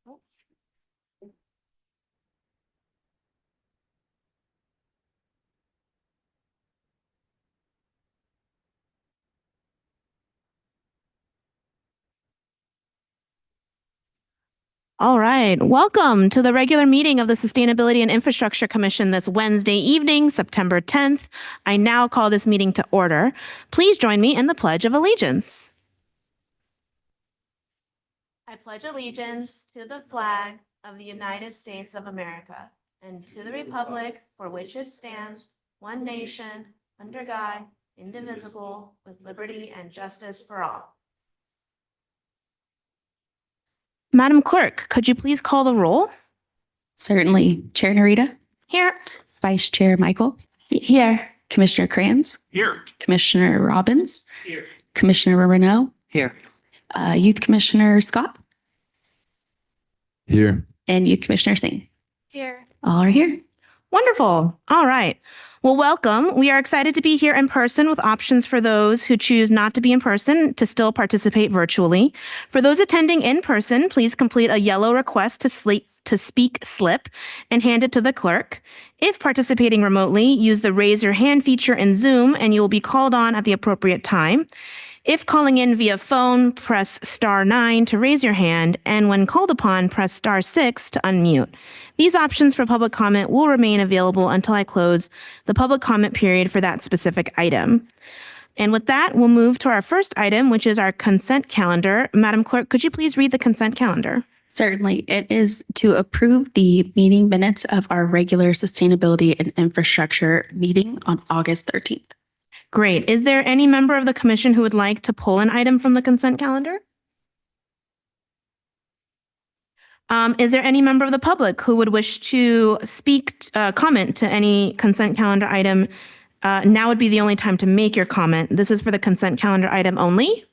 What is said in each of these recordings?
All right. Welcome to the regular meeting of the Sustainability and Infrastructure Commission this Wednesday evening, September 10th. I now call this meeting to order. Please join me in the Pledge of Allegiance. I pledge allegiance to the flag of the United States of America and to the republic for which it stands, one nation, under God, indivisible, with liberty and justice for all. Madam Clerk, could you please call the roll? Certainly. Chair Narita? Here. Vice Chair Michael? Here. Commissioner Kranz? Here. Commissioner Robbins? Here. Commissioner Renaud? Here. Youth Commissioner Scott? Here. And Youth Commissioner Singh? Here. All are here. Wonderful. All right. Well, welcome. We are excited to be here in person with options for those who choose not to be in person to still participate virtually. For those attending in person, please complete a yellow request to speak slip and hand it to the clerk. If participating remotely, use the raise your hand feature in Zoom and you will be called on at the appropriate time. If calling in via phone, press *9 to raise your hand, and when called upon, press *6 to unmute. These options for public comment will remain available until I close the public comment period for that specific item. And with that, we'll move to our first item, which is our consent calendar. Madam Clerk, could you please read the consent calendar? Certainly. It is to approve the meeting minutes of our regular Sustainability and Infrastructure meeting on August 13th. Great. Is there any member of the commission who would like to pull an item from the consent calendar? Is there any member of the public who would wish to comment to any consent calendar item? Now would be the only time to make your comment. This is for the consent calendar item only.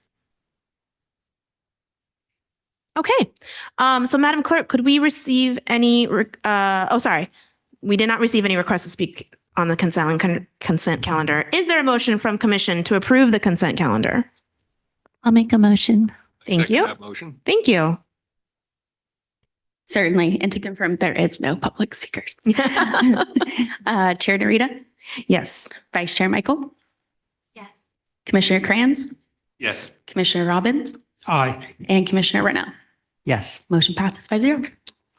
Okay. So Madam Clerk, could we receive any, we did not receive any requests to speak on the consent calendar. Is there a motion from commission to approve the consent calendar? I'll make a motion. Thank you. That motion. Thank you. Certainly. And to confirm, there is no public speakers. Chair Narita? Yes. Vice Chair Michael? Yes. Commissioner Kranz? Yes. Commissioner Robbins? Aye. And Commissioner Renaud? Yes. Motion passes 5-0.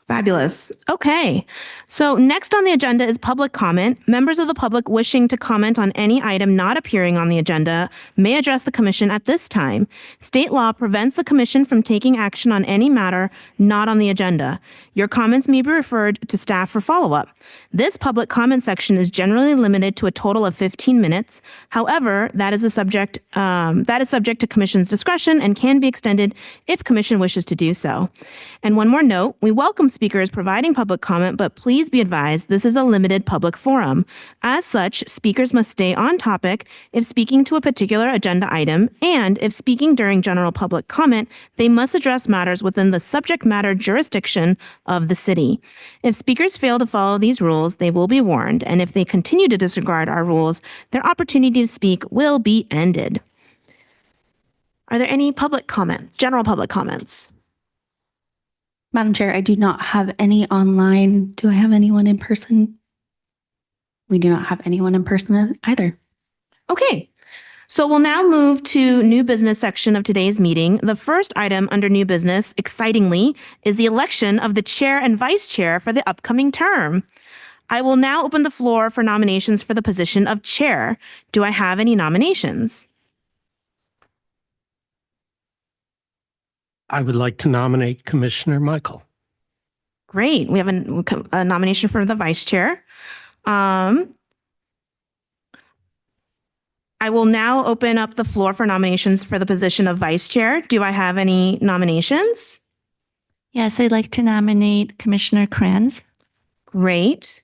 Fabulous. Okay. So next on the agenda is public comment. Members of the public wishing to comment on any item not appearing on the agenda may address the commission at this time. State law prevents the commission from taking action on any matter not on the agenda. Your comments may be referred to staff for follow-up. This public comment section is generally limited to a total of 15 minutes. However, that is subject to commission's discretion and can be extended if commission wishes to do so. And one more note, we welcome speakers providing public comment, but please be advised this is a limited public forum. As such, speakers must stay on topic if speaking to a particular agenda item, and if speaking during general public comment, they must address matters within the subject matter jurisdiction of the city. If speakers fail to follow these rules, they will be warned, and if they continue to disregard our rules, their opportunity to speak will be ended. Are there any public comments, general public comments? Madam Chair, I do not have any online. Do I have anyone in person? We do not have anyone in person either. Okay. So we'll now move to new business section of today's meeting. The first item under new business, excitingly, is the election of the chair and vice chair for the upcoming term. I will now open the floor for nominations for the position of chair. Do I have any nominations? I would like to nominate Commissioner Michael. Great. We have a nomination for the vice chair. I will now open up the floor for nominations for the position of vice chair. Do I have any nominations? Yes, I'd like to nominate Commissioner Kranz. Great.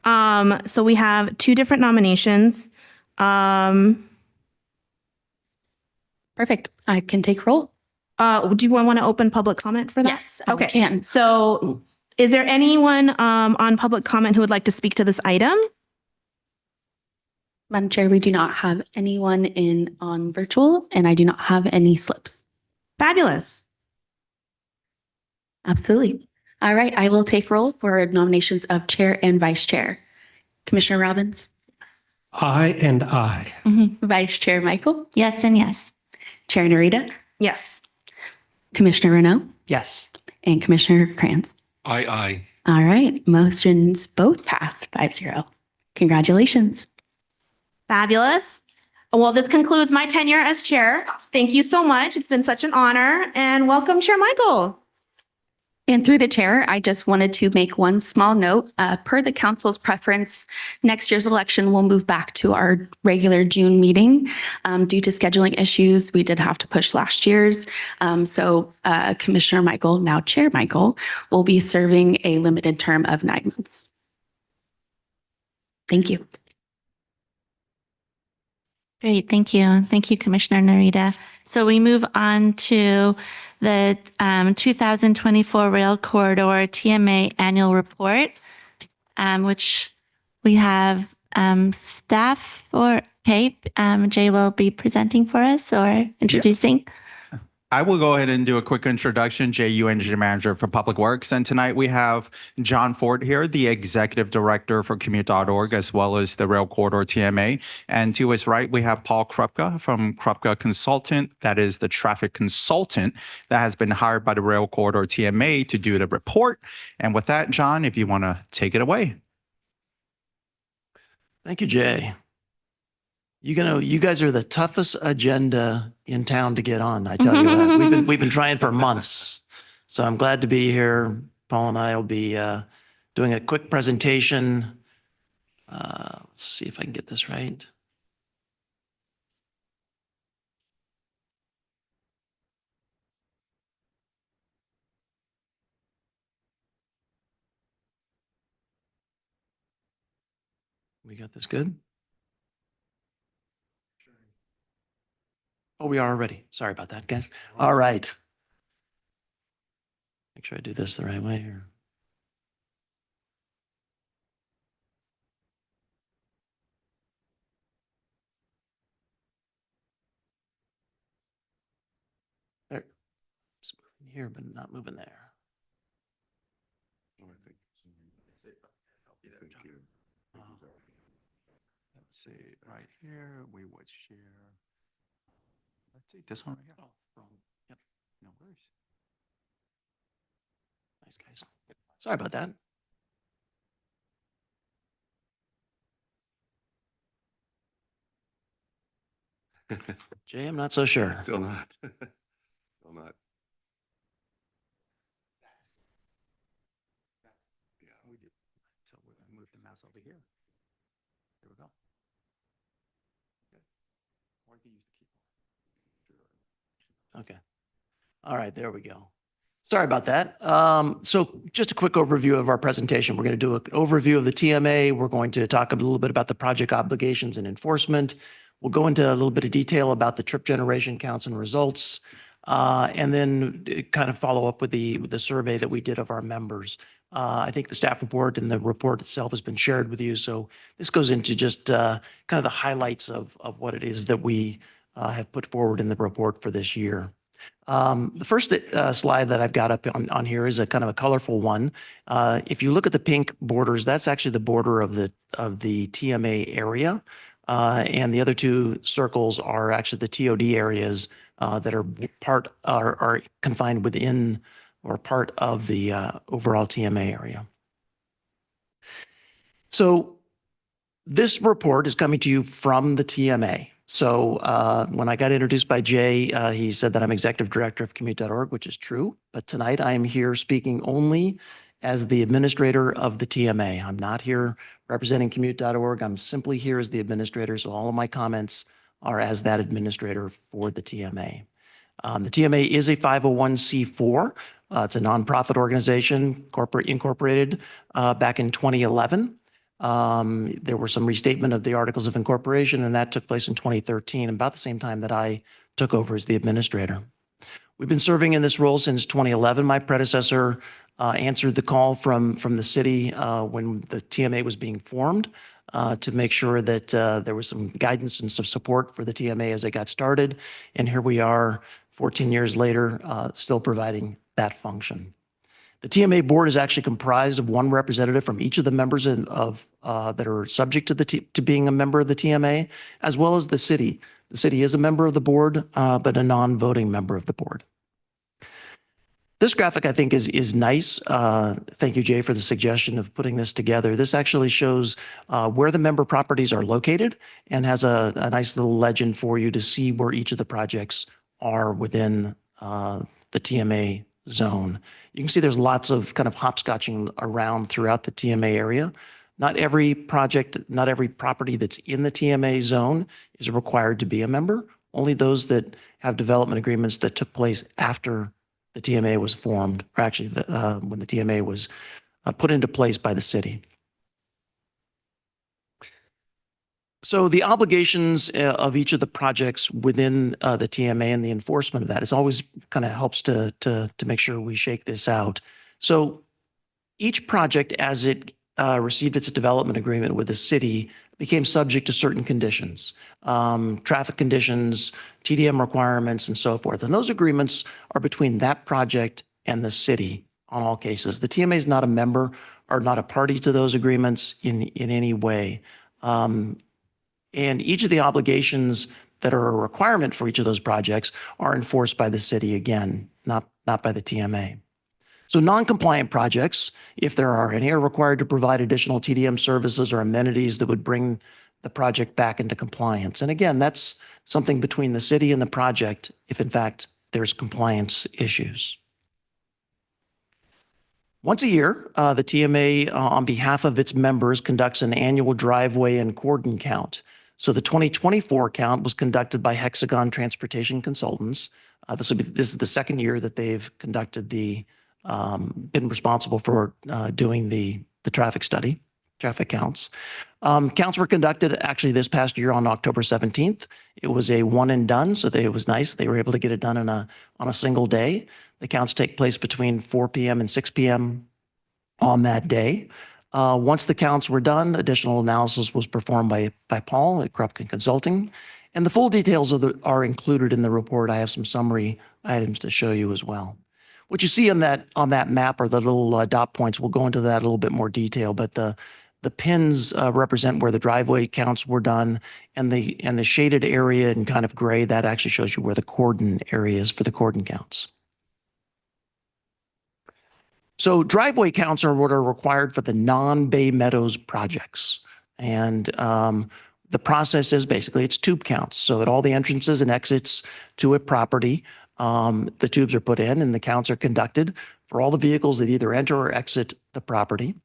So we have two different nominations. Perfect. I can take roll. Do you want to open public comment for that? Yes, I Okay. can. So is there anyone on public comment who would like to speak to this item? Madam Chair, we do not have anyone on virtual, and I do not have any slips. Fabulous. Absolutely. All right, I will take roll for nominations of chair and vice chair. Commissioner Robbins, I and I. Vice Chair Michael, Yes and yes. Chair Narita, Yes. Commissioner Renault, Yes. and Commissioner Krantz. Aye. All right, motions both passed 5-0. Congratulations. Fabulous. Well, this concludes my tenure as chair. Thank you so much. It's been such an honor. And welcome, Chair Michael. And through the chair, I just wanted to make one small note. Per the council's preference, next year's election will move back to our regular June meeting. Due to scheduling issues, we did have to push last year's. So Commissioner Michael, now Chair Michael, will be serving a limited term of 9 months. Thank you. Great. Thank you. Thank you, Commissioner Narita. So we move on to the 2024 Rail Corridor TMA Annual Report, which we have staff for. Okay, Jay will be presenting for us or introducing. I will go ahead and do a quick introduction. JU Engineer Manager for Public Works. And tonight we have John Ford here, the Executive Director for Commute.org, as well as the Rail Corridor TMA. And to his right, we have Paul Krupka from Krupka Consultant. That is the traffic consultant that has been hired by the Rail Corridor TMA to do the report. And with that, John, if you want to take it away. Thank you, Jay. You guys are the toughest agenda in town to get on. I tell you what, we've been trying for months. So I'm glad to be here. Paul and I will be doing a quick presentation. Let's see if I can get this right. We got this good? Oh, we are already. Sorry about that, guys. All right. Make sure I do this the right way here. There. It's moving here, but not moving there. Let's see, right here, we would share. Let's see, this one right here. Oh, wrong. Yep. No worries. Nice, guys. Sorry about that. Jay, I'm not so sure. Still not. Still not. Yeah, we did. So we're going to move the mouse over here. There we go. Okay. Or you can use the keyboard. Okay. All right, there we go. Sorry about that. So just a quick overview of our presentation. We're going to do an overview of the TMA. We're going to talk a little bit about the project obligations and enforcement. We'll go into a little bit of detail about the trip generation counts and results, and then kind of follow up with the survey that we did of our members. I think the staff report and the report itself has been shared with you. So this goes into just kind of the highlights of what it is that we have put forward in the report for this year. The first slide that I've got up on here is a kind of a colorful one. If you look at the pink borders, that's actually the border of the TMA area. And the other two circles are actually the TOD areas that are confined within or part of the overall TMA area. So this report is coming to you from the TMA. So when I got introduced by Jay, he said that I'm executive director of commute.org, which is true. But tonight I am here speaking only as the administrator of the TMA. I'm not here representing commute.org. I'm simply here as the administrator. So all of my comments are as that administrator for the TMA. The TMA is a 501c4. It's a nonprofit organization, incorporated back in 2011. There were some restatement of the Articles of Incorporation, and that took place in 2013, about the same time that I took over as the administrator. We've been serving in this role since 2011. My predecessor answered the call from the city when the TMA was being formed to make sure that there was some guidance and some support for the TMA as it got started. And here we are 14 years later, still providing that function. The TMA board is actually comprised of one representative from each of the members that are subject to being a member of the TMA, as well as the city. The city is a member of the board, but a non-voting member of the board. This graphic, I think, is nice. Thank you, Jay, for the suggestion of putting this together. This actually shows where the member properties are located and has a nice little legend for you to see where each of the projects are within the TMA zone. You can see there's lots of kind of hopscotching around throughout the TMA area. Not every project, not every property that's in the TMA zone is required to be a member. Only those that have development agreements that took place after the TMA was formed, or actually when the TMA was put into place by the city. So the obligations of each of the projects within the TMA and the enforcement of that is always kind of helps to make sure we shake this out. So each project, as it received its development agreement with the city, became subject to certain conditions, traffic conditions, TDM requirements, and so forth. And those agreements are between that project and the city on all cases. The TMA is not a member or not a party to those agreements in any way. And each of the obligations that are a requirement for each of those projects are enforced by the city again, not by the TMA. So non-compliant projects, if there are any, are required to provide additional TDM services or amenities that would bring the project back into compliance. And again, that's something between the city and the project if in fact there's compliance issues. Once a year, the TMA, on behalf of its members, conducts an annual driveway and cordon count. So the 2024 count was conducted by Hexagon Transportation Consultants. This is the second year that they've conducted been responsible for doing the traffic study, traffic counts. Counts were conducted actually this past year on October 17th. It was a one and done, so it was nice. They were able to get it done on a single day. The counts take place between 4 p.m. and 6 p.m. on that day. Once the counts were done, additional analysis was performed by Paul at Krupke Consulting, and the full details are included in the report. I have some summary items to show you as well. What you see on that map are the little dot points. We'll go into that a little bit more detail, but the pins represent where the driveway counts were done, and the shaded area in kind of gray, that actually shows you where the cordon area is for the cordon counts. So driveway counts are what are required for the non-Bay Meadows projects. And the process is basically it's tube counts. So at all the entrances and exits to a property, the tubes are put in and the counts are conducted for all the vehicles that either enter or exit the property.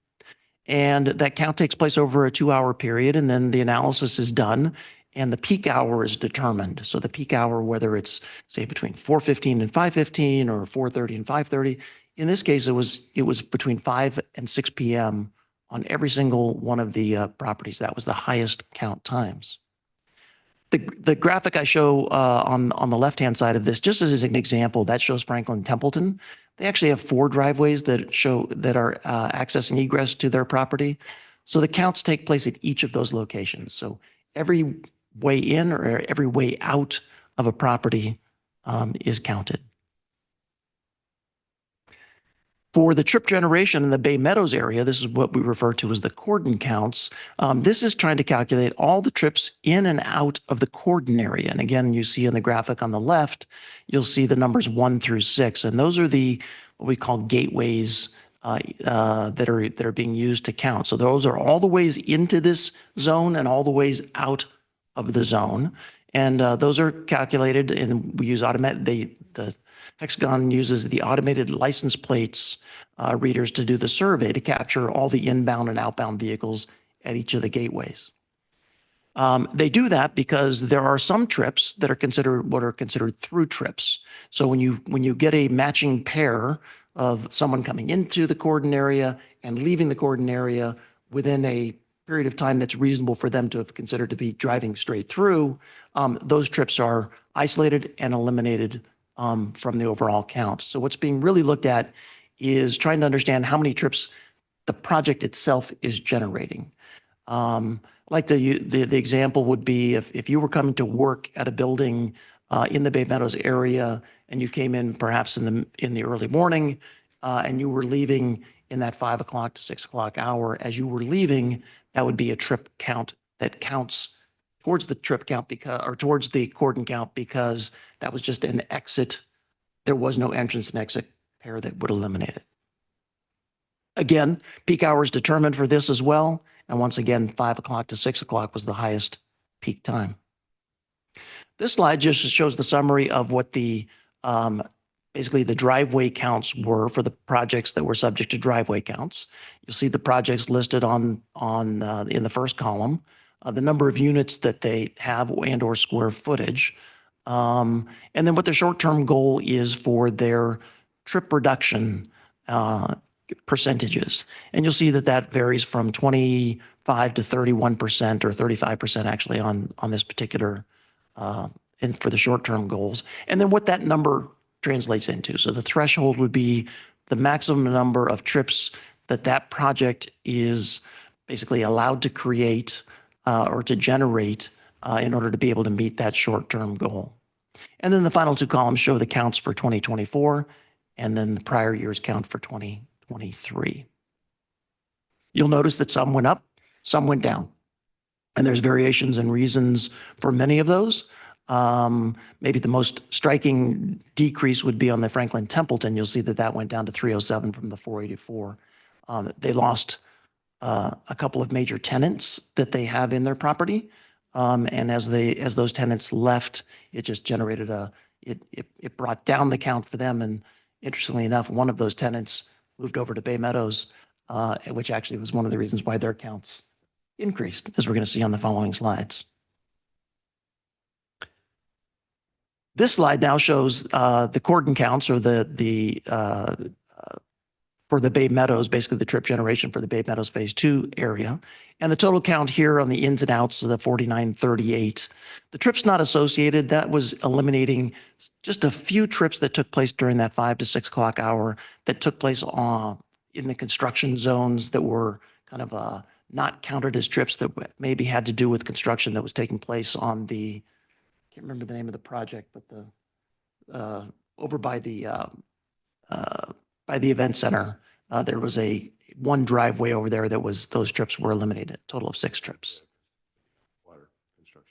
And that count takes place over a 2-hour period, and then the analysis is done and the peak hour is determined. So the peak hour, whether it's say between 4:15 and 5:15 or 4:30 and 5:30, in this case, it was between 5 and 6 p.m. on every single one of the properties. That was the highest count times. The graphic I show on the left-hand side of this, just as an example, that shows Franklin Templeton. They actually have 4 driveways that are access and egress to their property. So the counts take place at each of those locations. So every way in or every way out of a property is counted. For the trip generation in the Bay Meadows area, this is what we refer to as the cordon counts. This is trying to calculate all the trips in and out of the cordon area. And again, you see in the graphic on the left, you'll see the numbers 1 through 6. And those are what we call gateways that are being used to count. So those are all the ways into this zone and all the ways out of the zone. And those are calculated, and we use the Hexagon uses the automated license plates readers to do the survey to capture all the inbound and outbound vehicles at each of the gateways. They do that because there are some trips that are considered through trips. So when you get a matching pair of someone coming into the cordon area and leaving the cordon area within a period of time that's reasonable for them to have considered to be driving straight through, those trips are isolated and eliminated from the overall count. So what's being really looked at is trying to understand how many trips the project itself is generating. Like the example would be if you were coming to work at a building in the Bay Meadows area and you came in perhaps in the early morning, and you were leaving in that 5 o'clock to 6 o'clock hour, as you were leaving, that would be a trip count that counts towards the trip count or towards the cordon count, because that was just an exit. There was no entrance and exit pair that would eliminate it. Again, peak hours determined for this as well. And once again, 5 o'clock to 6 o'clock was the highest peak time. This slide just shows the summary of what the basically the driveway counts were for the projects that were subject to driveway counts. You'll see the projects listed in the first column, the number of units that they have and/or square footage, and then what the short-term goal is for their trip reduction percentages. And you'll see that that varies from 25 to 31% or 35% actually on this particular and for the short-term goals. And then what that number translates into. So the threshold would be the maximum number of trips that that project is basically allowed to create or to generate in order to be able to meet that short-term goal. And then the final two columns show the counts for 2024 and then the prior year's count for 2023. You'll notice that some went up, some went down. And there's variations and reasons for many of those. Maybe the most striking decrease would be on the Franklin Templeton. You'll see that that went down to 307 from the 484. They lost a couple of major tenants that they have in their property. And as those tenants left, it just generated it brought down the count for them. And interestingly enough, one of those tenants moved over to Bay Meadows, which actually was one of the reasons why their counts increased, as we're going to see on the following slides. This slide now shows the cordon counts, or for the Bay Meadows, basically the trip generation for the Bay Meadows Phase 2 area. And the total count here on the ins and outs of the 4938. The trips not associated, that was eliminating just a few trips that took place during that 5 to 6 o'clock hour that took place in the construction zones that were kind of not counted as trips that maybe had to do with construction that was taking place on the, I can't remember the name of the project, but the over by the event center, there was one driveway over there that was, those trips were eliminated, total of 6 trips.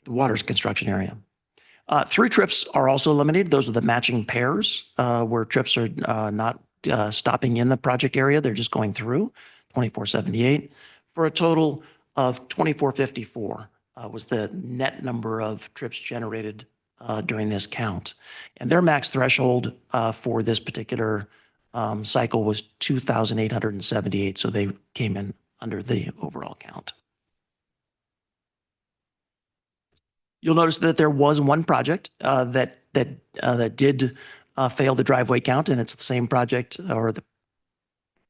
The water's construction area. 3 trips are also eliminated. Those are the matching pairs where trips are not stopping in the project area. They're just going through 2478 for a total of 2454 was the net number of trips generated during this count. And their max threshold for this particular cycle was 2,878. So they came in under the overall count. You'll notice that there was one project that did fail the driveway count, and it's the same project or the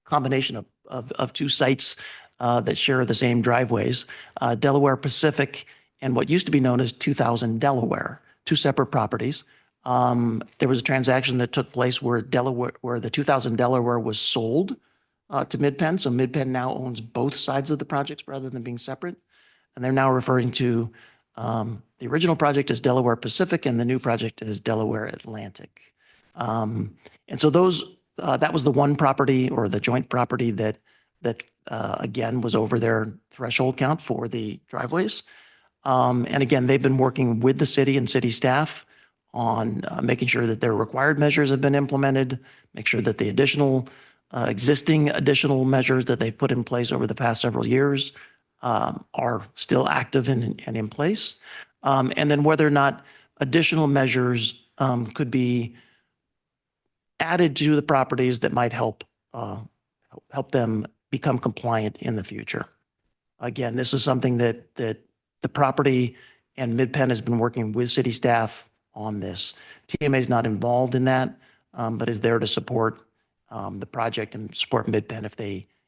combination of 2 sites that share the same driveways, Delaware Pacific and what used to be known as 2000 Delaware, 2 separate properties. There was a transaction that took place where the 2000 Delaware was sold to MidPenn. So MidPenn now owns both sides of the projects rather than being separate. And they're now referring to the original project as Delaware Pacific and the new project as Delaware Atlantic. And so that was the one property or the joint property that again was over their threshold count for the driveways. And again, they've been working with the city and city staff on making sure that their required measures have been implemented, make sure that the existing additional measures that they've put in place over the past several years are still active and in place. And then whether or not additional measures could be added to the properties that might help them become compliant in the future. Again, this is something that the property and MidPenn has been working with city staff on this. TMA is not involved in that, but is there to support the project and support MidPenn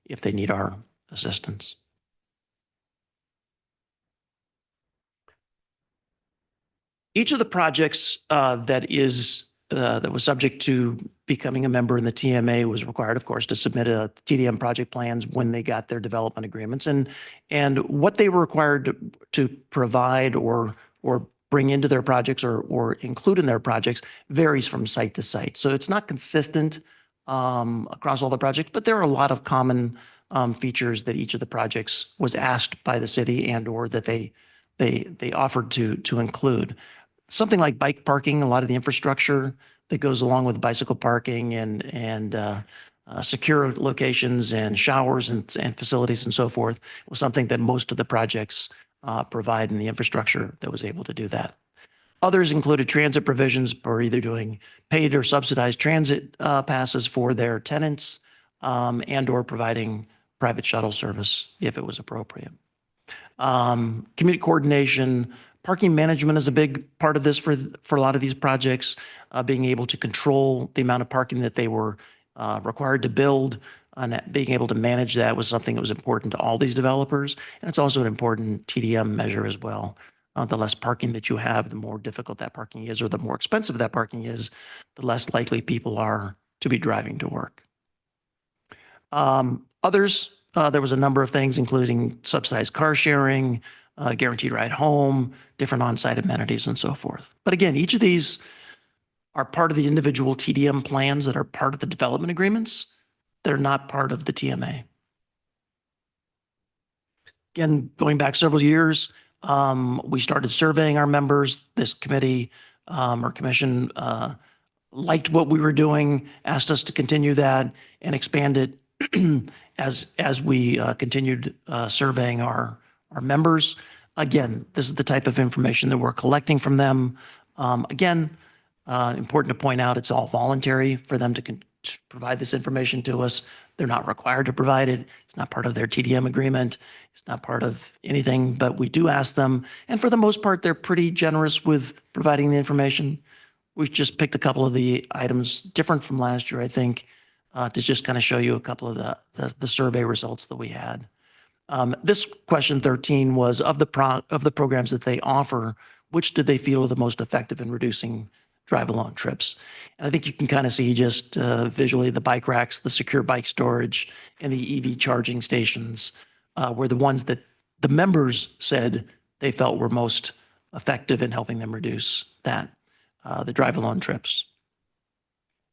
if they need our assistance. Each of the projects that was subject to becoming a member in the TMA was required, of course, to submit a TDM project plans when they got their development agreements. And what they were required to provide or bring into their projects or include in their projects varies from site to site. So it's not consistent across all the projects, but there are a lot of common features that each of the projects was asked by the city and or that they offered to include. Something like bike parking, a lot of the infrastructure that goes along with bicycle parking and secure locations and showers and facilities and so forth was something that most of the projects provide in the infrastructure that was able to do that. Others included transit provisions for either doing paid or subsidized transit passes for their tenants and or providing private shuttle service if it was appropriate. Community coordination, parking management is a big part of this for a lot of these projects, being able to control the amount of parking that they were required to build and being able to manage that was something that was important to all these developers. And it's also an important TDM measure as well. The less parking that you have, the more difficult that parking is, or the more expensive that parking is, the less likely people are to be driving to work. Others, there was a number of things, including subsidized car sharing, guaranteed ride home, different on-site amenities, and so forth. But again, each of these are part of the individual TDM plans that are part of the development agreements. They're not part of the TMA. Again, going back several years, we started surveying our members. This committee or commission liked what we were doing, asked us to continue that and expand it as we continued surveying our members. Again, this is the type of information that we're collecting from them. Again, important to point out, it's all voluntary for them to provide this information to us. They're not required to provide it. It's not part of their TDM agreement. It's not part of anything, but we do ask them. And for the most part, they're pretty generous with providing the information. We've just picked a couple of the items different from last year, I think, to just kind of show you a couple of the survey results that we had. This question 13 was of the programs that they offer, which did they feel are the most effective in reducing drive-alone trips? And I think you can kind of see just visually the bike racks, the secure bike storage, and the EV charging stations were the ones that the members said they felt were most effective in helping them reduce that, the drive-alone trips.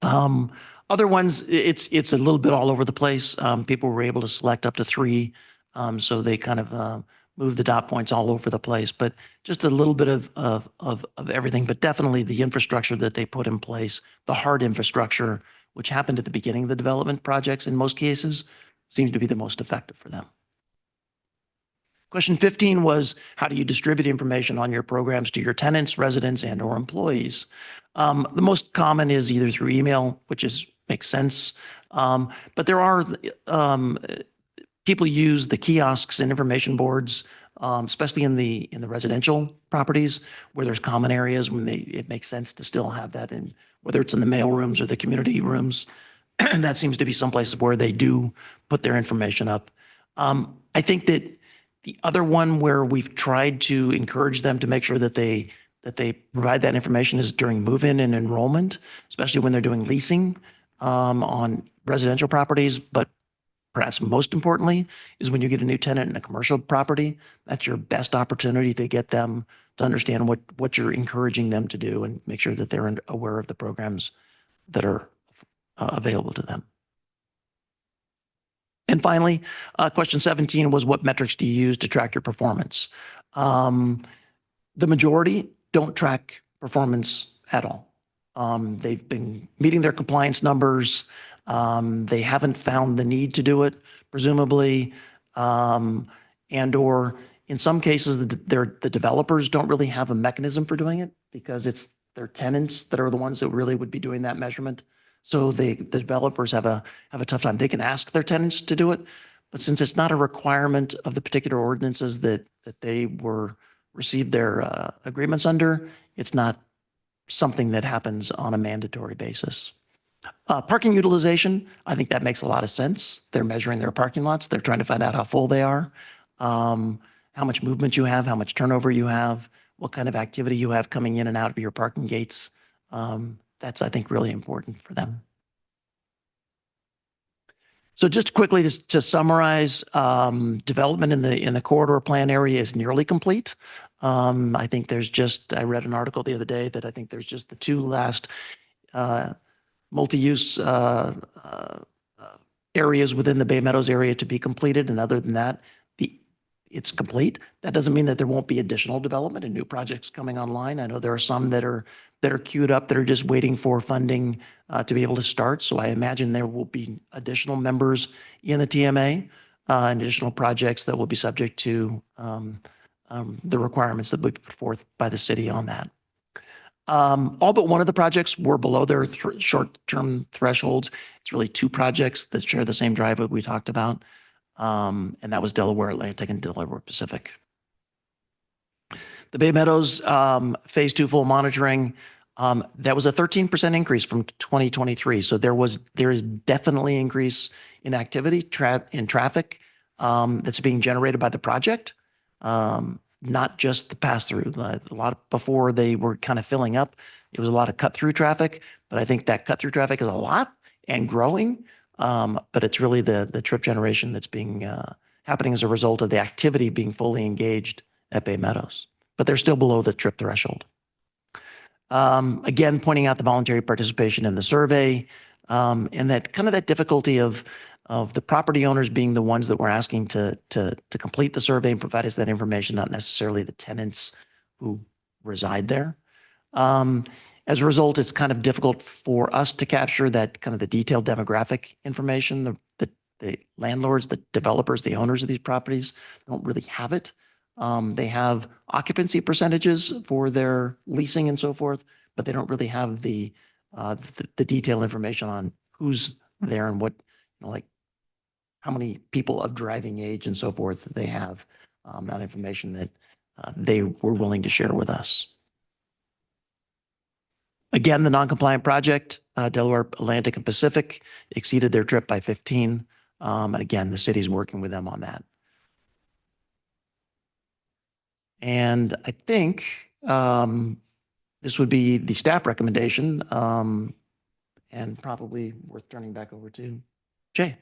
Other ones, it's a little bit all over the place. People were able to select up to 3, so they kind of move the dot points all over the place, but just a little bit of everything, but definitely the infrastructure that they put in place, the hard infrastructure, which happened at the beginning of the development projects in most cases, seemed to be the most effective for them. Question 15 was, how do you distribute information on your programs to your tenants, residents, and or employees? The most common is either through email, which makes sense, but there are people use the kiosks and information boards, especially in the residential properties where there's common areas when it makes sense to still have that in, whether it's in the mail rooms or the community rooms. That seems to be some places where they do put their information up. I think that the other one where we've tried to encourage them to make sure that they provide that information is during move-in and enrollment, especially when they're doing leasing on residential properties, but perhaps most importantly is when you get a new tenant in a commercial property. That's your best opportunity to get them to understand what you're encouraging them to do and make sure that they're aware of the programs that are available to them. And finally, question 17 was, what metrics do you use to track your performance? The majority don't track performance at all. They've been meeting their compliance numbers. They haven't found the need to do it, presumably, and or in some cases, the developers don't really have a mechanism for doing it because it's their tenants that are the ones that really would be doing that measurement. So the developers have a tough time. They can ask their tenants to do it, but since it's not a requirement of the particular ordinances that they received their agreements under, it's not something that happens on a mandatory basis. Parking utilization, I think that makes a lot of sense. They're measuring their parking lots. They're trying to find out how full they are, how much movement you have, how much turnover you have, what kind of activity you have coming in and out of your parking gates. That's, I think, really important for them. So just quickly to summarize, development in the corridor plan area is nearly complete. I think I read an article the other day that I think there's just the 2 last multi-use areas within the Bay Meadows area to be completed. And other than that, it's complete. That doesn't mean that there won't be additional development and new projects coming online. I know there are some that are queued up that are just waiting for funding to be able to start. So I imagine there will be additional members in the TMA and additional projects that will be subject to the requirements that will be put forth by the city on that. All but one of the projects were below their short-term thresholds. It's really two projects that share the same driveway we talked about. And that was Delaware Atlantic and Delaware Pacific. The Bay Meadows Phase 2 full monitoring, that was a 13% increase from 2023. So there is definitely increase in activity in traffic that's being generated by the project. Not just the pass-through. A lot before they were kind of filling up. It was a lot of cut-through traffic, but I think that cut-through traffic is a lot and growing. But it's really the trip generation that's being happening as a result of the activity being fully engaged at Bay Meadows. But they're still below the trip threshold. Again, pointing out the voluntary participation in the survey and that kind of that difficulty of the property owners being the ones that we're asking to complete the survey and provide us that information, not necessarily the tenants who reside there. As a result, it's kind of difficult for us to capture that kind of the detailed demographic information. The landlords, the developers, the owners of these properties don't really have it. They have occupancy percentages for their leasing and so forth, but they don't really have the detailed information on who's there and what, like how many people of driving age and so forth they have. That information that they were willing to share with us. Again, the non-compliant project, Delaware Atlantic and Pacific, exceeded their trip by 15. And again, the city's working with them on that. And I think this would be the staff recommendation and probably worth turning back over to Jay.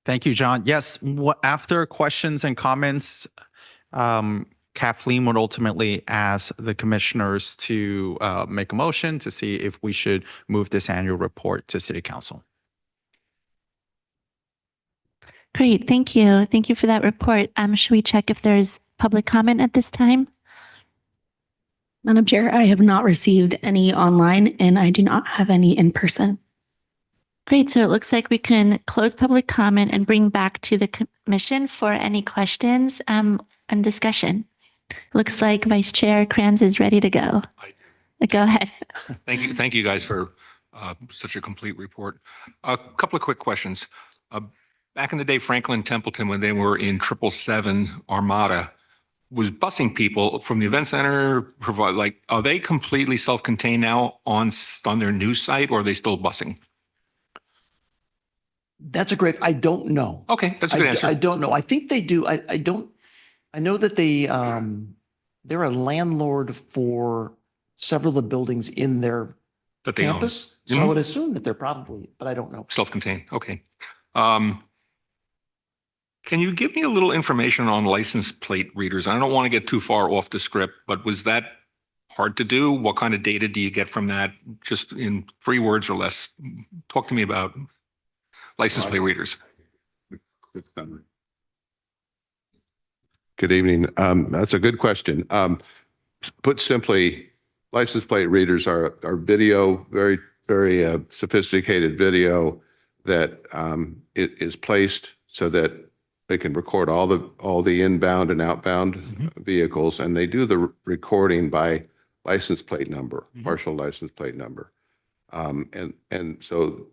Thank you, John. Yes, after questions and comments, Kathleen would ultimately ask the commissioners to make a motion to see if we should move this annual report to City Council. Great, thank you. Thank you for that report. Should we check if there's public comment at this time? Madam Chair, I have not received any online and I do not have any in person. Great, so it looks like we can close public comment and bring back to the commission for any questions and discussion. Looks like Vice Chair Kranz is ready to go. Go ahead. Thank you guys for such a complete report. A couple of quick questions. Back in the day, Franklin Templeton, when they were in 777 Armada, was busing people from the event center. Are they completely self-contained now on their new site, or are they still busing? That's a great, I don't know. Okay, that's a good answer. I don't know. I think they do. I know that they're a landlord for several of the buildings in their That they campus. own. So I would assume that they're probably, but I don't know. Self-contained, okay. Can you give me a little information on license plate readers? I don't want to get too far off the script, but was that hard to do? What kind of data do you get from that? Just in 3 words or less, talk to me about license plate readers. Good evening. That's a good question. Put simply, license plate readers are video, very, very sophisticated video that it is placed so that they can record all the inbound and outbound vehicles, and they do the recording by license plate number, partial license plate number. And so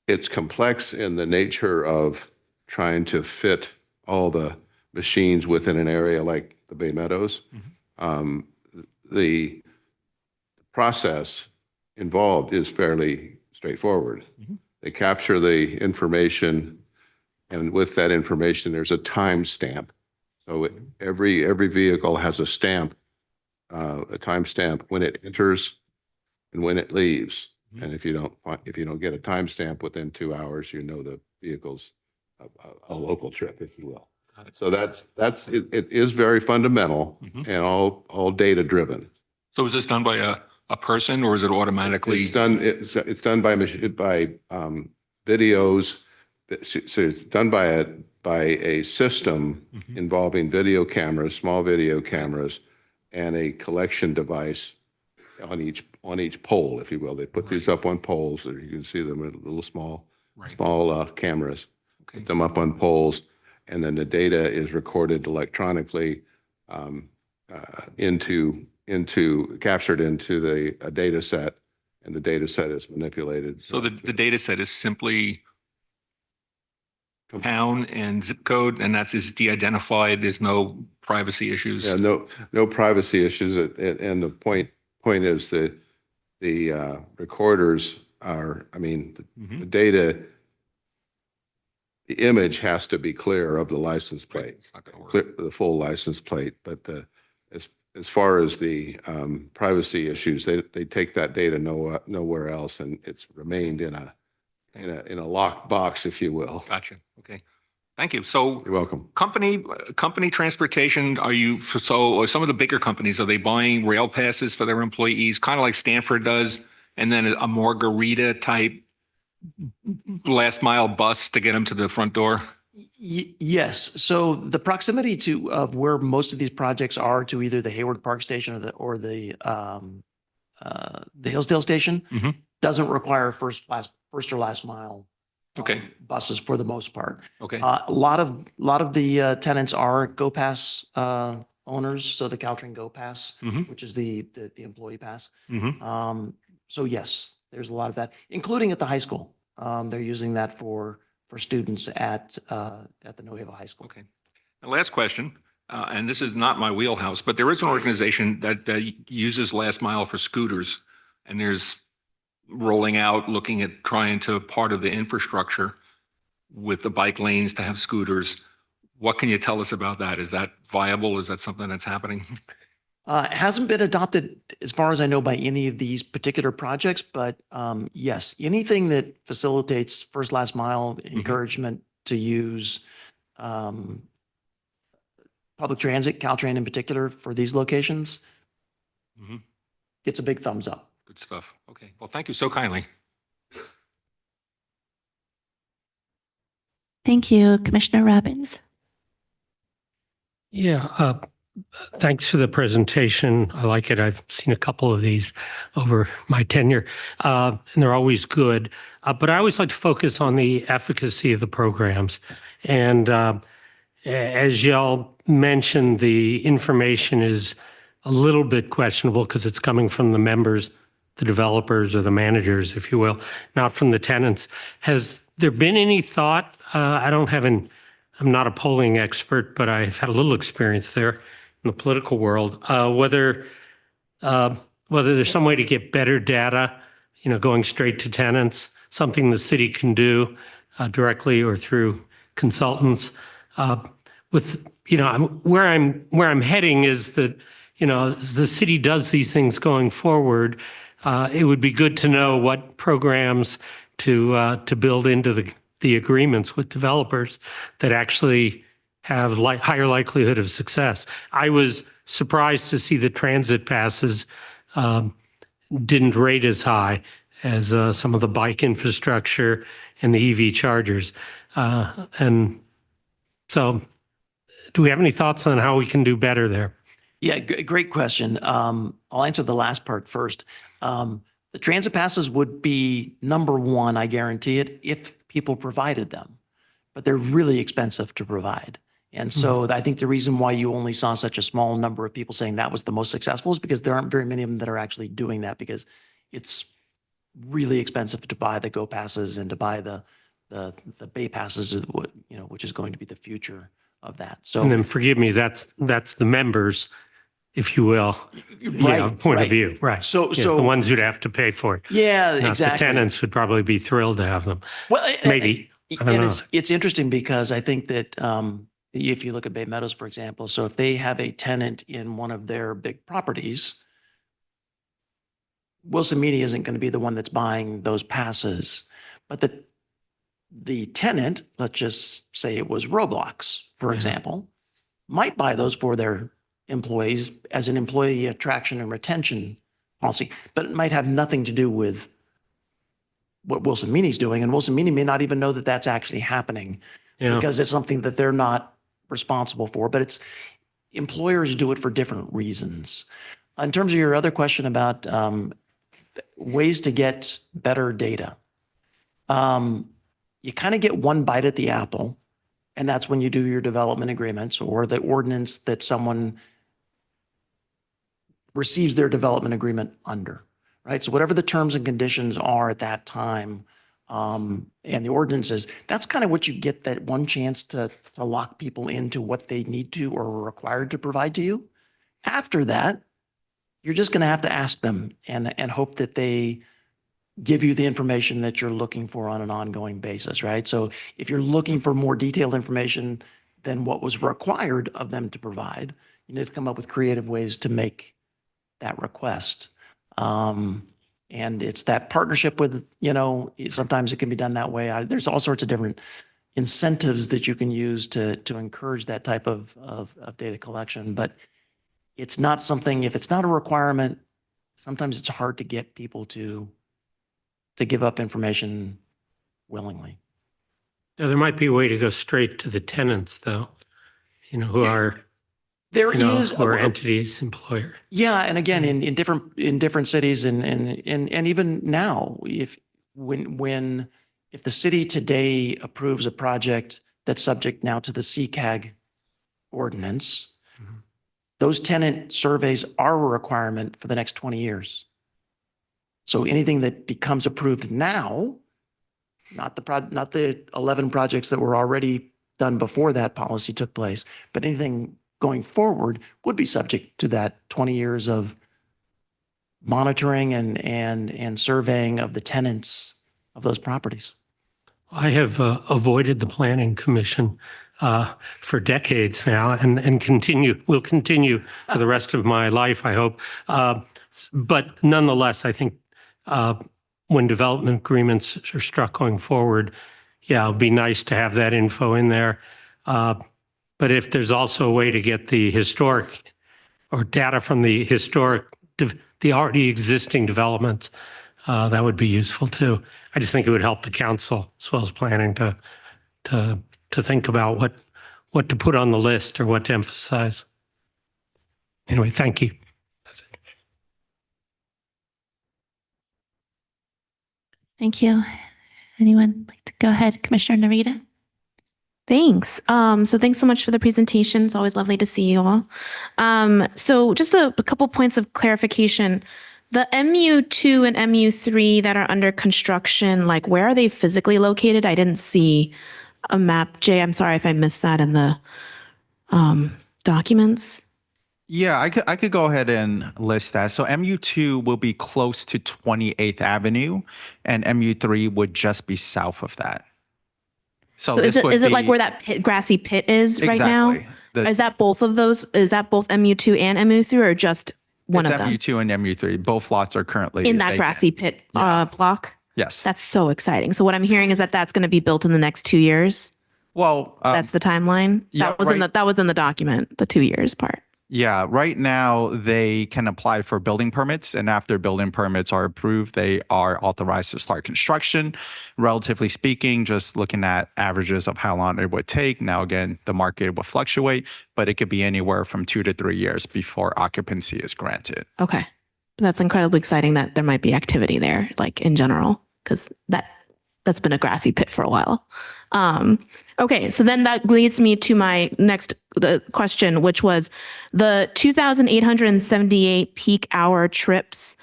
it's complex in the nature of trying to fit all the machines within an area like the Bay Meadows. The process involved is fairly straightforward. They capture the information, and with that information, there's a time stamp. So every vehicle has a stamp, a time stamp when it enters and when it leaves. And if you don't get a time stamp within 2 hours, you know the vehicle's a local trip, if you will. So it is very fundamental and all data driven. So is this done by a a person, or is it automatically? It's done by videos. So it's done by a system involving video cameras, small video cameras, and a collection device on each pole, if you will. They put these up on poles, or you can see them in little small cameras. Okay. Put them up on poles, and then the data is recorded electronically captured into a data set, and the data set is manipulated. So the data set is simply town and zip code, and that's is de-identified. There's no privacy issues. Yeah, no privacy issues. And the point is that the recorders are, I mean, the data, the image has to be clear of the license plate, It's not going to clear, work. the full license plate. But as far as the privacy issues, they take that data nowhere else, and it's remained in a locked box, if you will. Gotcha. Okay. Thank you. So You're welcome. company transportation, so some of the bigger companies, are they buying rail passes for their employees, kind of like Stanford does, and then a Margarita type last mile bus to get them to the front door? Yes. So the proximity of where most of these projects are to either the Hayward Park Station or the Hillsdale Station doesn't require first or last mile Okay. buses for the most part. Okay. A lot of the tenants are Go Pass owners, so the Caltrain Go Pass, which is the employee pass. So yes, there's a lot of that, including at the high school. They're using that for students at the New Haven High School. Okay. The last question, and this is not my wheelhouse, but there is an organization that uses last mile for scooters, and there's rolling out, looking at trying to part of the infrastructure with the bike lanes to have scooters. What can you tell us about that? Is that viable? Is that something that's happening? It hasn't been adopted, as far as I know, by any of these particular projects, but yes, anything that facilitates first, last mile encouragement to use public transit, Caltrain in particular, for these locations, gets a big thumbs up. Good stuff. Okay. Well, thank you so kindly. Thank you, Commissioner Robbins. Yeah, thanks for the presentation. I like it. I've seen a couple of these over my tenure, and they're always good. But I always like to focus on the efficacy of the programs. And as y'all mentioned, the information is a little bit questionable because it's coming from the members, the developers or the managers, if you will, not from the tenants. Has there been any thought? I'm not a polling expert, but I've had a little experience there in the political world, whether there's some way to get better data, going straight to tenants, something the city can do directly or through consultants. Where I'm heading is that, as the city does these things going forward, it would be good to know what programs to build into the agreements with developers that actually have higher likelihood of success. I was surprised to see the transit passes didn't rate as high as some of the bike infrastructure and the EV chargers. And so do we have any thoughts on how we can do better there? Yeah, great question. I'll answer the last part first. The transit passes would be number one, I guarantee it, if people provided them, but they're really expensive to provide. And so I think the reason why you only saw such a small number of people saying that was the most successful is because there aren't very many of them that are actually doing that, because it's really expensive to buy the Go passes and to buy the Bay passes, which is going to be the future of that. So, And then forgive me, that's the members, if you will, point of view, right? So the ones who'd have to pay for it. Yeah, Now, exactly. the tenants would probably be thrilled to have them. Well, Maybe. I don't know. It's interesting because I think that if you look at Bay Meadows, for example, so if they have a tenant in one of their big properties, Wilson Media isn't going to be the one that's buying those passes, but the tenant, let's just say it was Roblox, for example, might buy those for their employees as an employee attraction and retention policy, but it might have nothing to do with what Wilson Meany's doing. And Wilson Meany may not even know that that's actually happening Yeah. because it's something that they're not responsible for, but it's employers do it for different reasons. In terms of your other question about ways to get better data, you kind of get one bite at the apple, and that's when you do your development agreements or the ordinance that someone receives their development agreement under, right? So whatever the terms and conditions are at that time, and the ordinances, that's kind of what you get, that one chance to lock people into what they need to or are required to provide to you. After that, you're just going to have to ask them and hope that they give you the information that you're looking for on an ongoing basis, right? So if you're looking for more detailed information than what was required of them to provide, you need to come up with creative ways to make that request. And it's that partnership with, sometimes it can be done that way. There's all sorts of different incentives that you can use to encourage that type of data collection. But it's not something, if it's not a requirement, sometimes it's hard to get people to give up information willingly. Now, there might be a way to go straight to the tenants, though, who are There is who are entities, employer. Yeah, and again, in different cities and even now, if the city today approves a project that's subject now to the CCAG ordinance, those tenant surveys are a requirement for the next 20 years. So anything that becomes approved now, not the 11 projects that were already done before that policy took place, but anything going forward would be subject to that 20 years of monitoring and surveying of the tenants of those properties. I have avoided the Planning Commission for decades now and will continue for the rest of my life, I hope. But nonetheless, I think when development agreements are struck going forward, yeah, it'd be nice to have that info in there. But if there's also a way to get the historic or data from the historic, the already existing developments, that would be useful too. I just think it would help the council as well as planning to think about what to put on the list or what to emphasize. Anyway, thank you. That's it. Thank you. Anyone like to go ahead? Commissioner Narita? Thanks. So thanks so much for the presentation. It's always lovely to see you all. So just a couple points of clarification. The MU2 and MU3 that are under construction, like where are they physically located? I didn't see a map. Jay, I'm sorry if I missed that in the documents. Yeah, I could go ahead and list that. So MU2 will be close to 28th Avenue and MU3 would just be south of that. So is it like where that grassy pit is right now? Is that both of those? Is that both MU2 and MU3 or just one of them? It's MU2 and MU3. Both lots are currently in that vacant. grassy pit block? Yes. That's so exciting. So what I'm hearing is that that's going to be built in the next 2 years. Well, that's the timeline. Yeah, that was in the document, the 2 years part. Yeah, right now they can apply for building permits, and after building permits are approved, they are authorized to start construction. Relatively speaking, just looking at averages of how long it would take. Now, again, the market will fluctuate, but it could be anywhere from 2 to 3 years before occupancy is granted. Okay. That's incredibly exciting that there might be activity there, like in general, because that's been a grassy pit for a while. Okay, so then that leads me to my next question, which was the 2,878 peak hour trips,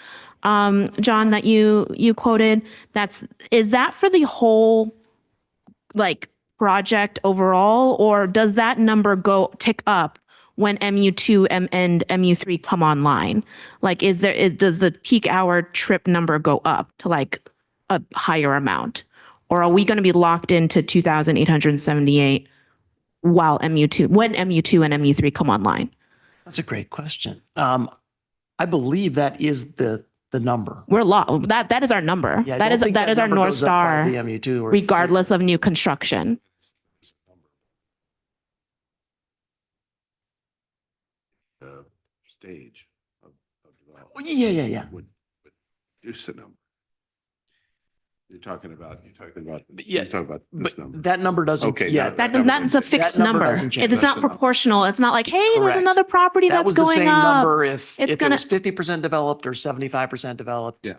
John, that you quoted. Is that for the whole project overall, or does that number tick up when MU2 and MU3 come online? Does the peak hour trip number go up to a higher amount? Or are we going to be locked into 2,878 when MU2 and MU3 come online? That's a great question. I believe that is the number. We're locked. That is our number. Yeah, that is our North Star, the MU2 or regardless of new construction. Stage of development. Yeah. Reduce the number. You're talking about Yeah, you're talking about But this number. that number doesn't, Okay, yeah, now That's a fixed That number number. doesn't change. It's That's not the number. proportional. It's not like, hey, there's Correct. another property that that's was the going same up number if It's it gonna- was 50% developed or 75% developed. Yeah.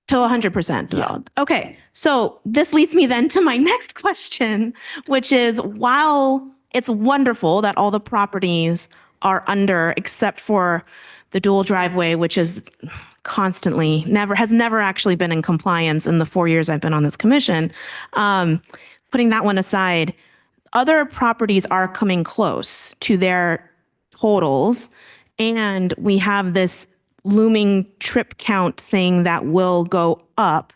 to 100% developed. Okay. So this leads me then to my next question, which is while it's wonderful that all the properties are under, except for the dual driveway, which is constantly has never actually been in compliance in the 4 years I've been on this commission. Putting that one aside, other properties are coming close to their totals, and we have this looming trip count thing that will go up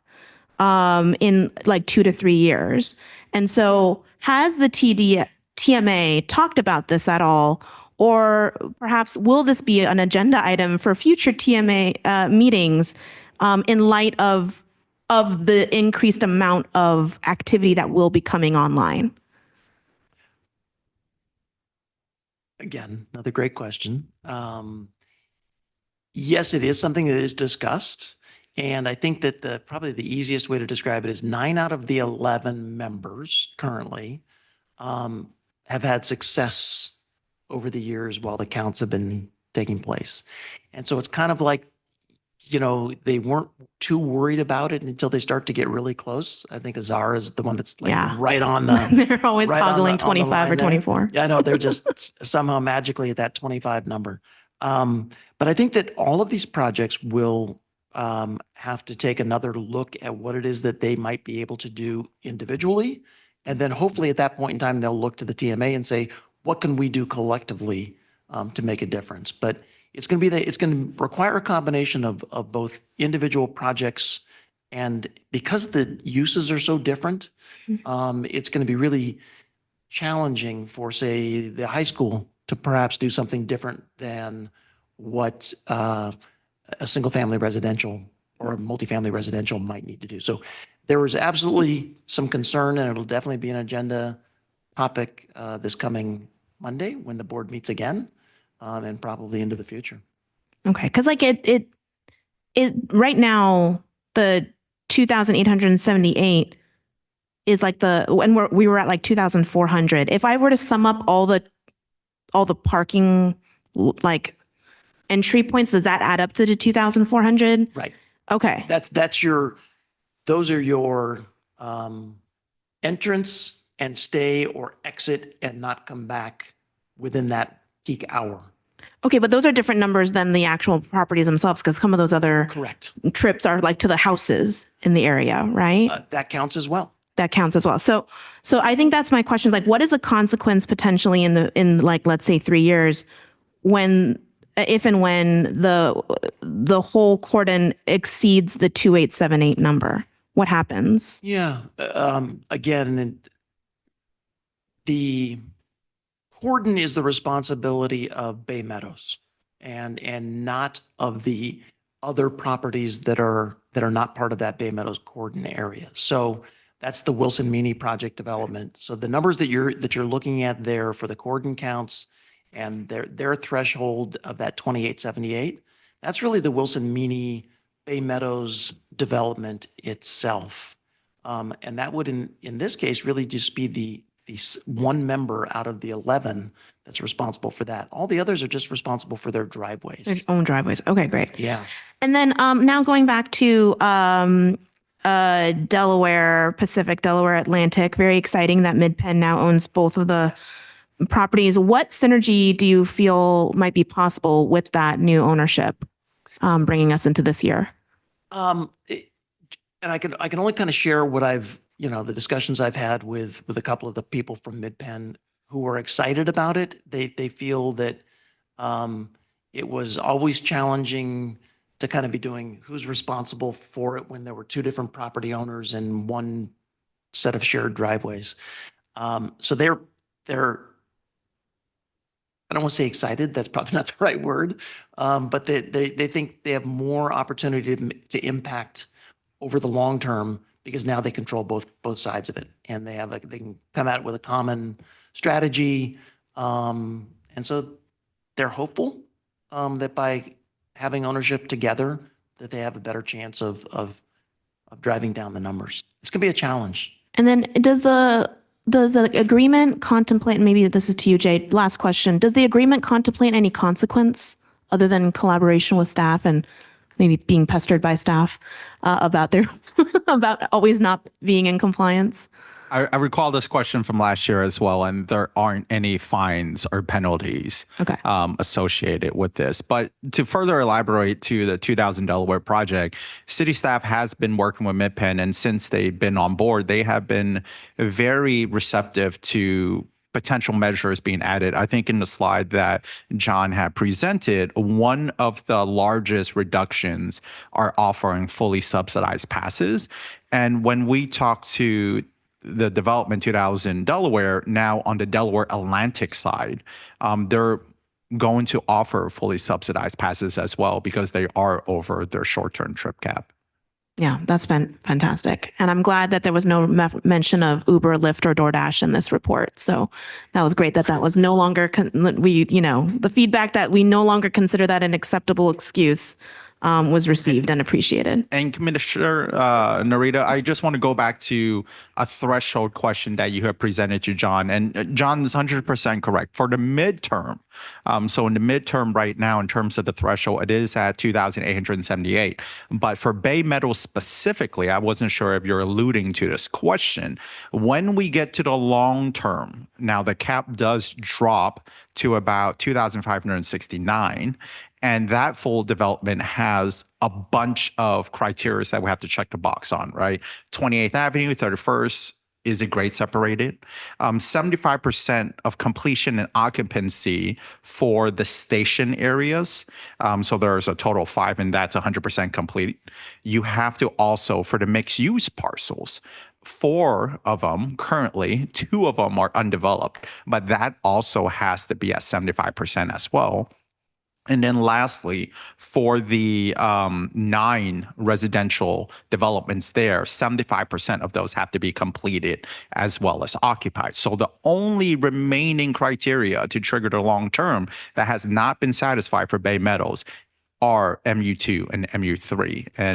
in like 2 to 3 years. And so has the TMA talked about this at all? Or perhaps will this be an agenda item for future TMA meetings in light of the increased amount of activity that will be coming online? Again, another great question. Yes, it is something that is discussed. And I think that probably the easiest way to describe it is 9 out of the 11 members currently have had success over the years while the counts have been taking place. And so it's kind of like, they weren't too worried about it until they start to get really close. I think Azar is the one that's like Yeah. right on the, They're always right on toggling the- on the 25 or line there. 24. Yeah, I know, they're just somehow magically at that 25 number. But I think that all of these projects will have to take another look at what it is that they might be able to do individually. And then hopefully at that point in time, they'll look to the TMA and say, what can we do collectively to make a difference? But it's going to require a combination of both individual projects, and because the uses are so different, it's going to be really challenging for, say, the high school to perhaps do something different than what a single-family residential or a multifamily residential might need to do. So there is absolutely some concern, and it'll definitely be an agenda topic this coming Monday when the board meets again, and probably into the future. Okay, because like it right now the 2,878 is like we were at like 2,400. If I were to sum up all the parking like entry points, does that add up to the 2,400? Right. Okay. Those are your entrance and stay or exit and not come back within that peak hour. Okay, but those are different numbers than the actual properties themselves, because some of those other Correct. trips are like to the houses in the area, right? That counts as well. That counts as well. So I think that's my question. Like, what is the consequence potentially in like, let's say 3 years if and when the whole cordon exceeds the 2,878 number? What happens? Yeah. Again, the cordon is the responsibility of Bay Meadows and not of the other properties that are not part of that Bay Meadows cordon area. So that's the Wilson Meany project development. So the numbers that you're looking at there for the cordon counts and their threshold of that 2,878, that's really the Wilson Meany Bay Meadows development itself. And that would in this case really just be the one member out of the 11 that's responsible for that. All the others are just responsible for their driveways. Their own driveways. Okay, great. Yeah. And then now going back to Delaware Pacific, Delaware Atlantic, very exciting that MidPenn now owns both of the properties. What synergy do you feel might be possible with that new ownership bringing us into this year? And I can only kind of share what the discussions I've had with a couple of the people from MidPenn who are excited about it. They feel that it was always challenging to kind of be doing who's responsible for it when there were two different property owners and one set of shared driveways. So they're I don't want to say excited, that's probably not the right word, but they think they have more opportunity to impact over the long term because now they control both sides of it, and they can come out with a common strategy, and so they're hopeful that by having ownership together, that they have a better chance of driving down the numbers. It's going to be a challenge. And then does the agreement contemplate, and maybe this is to you, Jay, last question, does the agreement contemplate any consequence other than collaboration with staff and maybe being pestered by staff about their, about always not being in compliance? I recall this question from last year as well, and there aren't any fines or penalties associated with this. But to further elaborate to the 2000 Delaware project, city staff has been working with MidPen, and since they've been on board, they have been very receptive to potential measures being added. I think in the slide that John had presented, one of the largest reductions are offering fully subsidized passes. And when we talk to the development 2000 Delaware, now on the Delaware Atlantic side, they're going to offer fully subsidized passes as well because they are over their short-term trip cap. Yeah, that's been fantastic. And I'm glad that there was no mention of Uber, Lyft, or DoorDash in this report. So that was great that that was no longer, the feedback that we no longer consider that an acceptable excuse was received and appreciated. And Commissioner Narita, I just want to go back to a threshold question that you have presented to John. And John is 100% correct. For the midterm, so in the midterm right now, in terms of the threshold, it is at 2,878. But for Bay Meadows specifically, I wasn't sure if you're alluding to this question. When we get to the long term, now the cap does drop to about 2,569. And that full development has a bunch of criteria that we have to check the box on, right? 28th Avenue, 31st is a grade separated. 75% of completion and occupancy for the station areas. So there's a total of 5, and that's 100% complete. You have to also, for the mixed use parcels, 4 of them currently, 2 of them are undeveloped, but that also has to be at 75% as well. And then lastly, for the 9 residential developments there, 75% of those have to be completed as well as occupied. So the only remaining criteria to trigger the long term that has not been satisfied for Bay Meadows are MU2 and MU3. And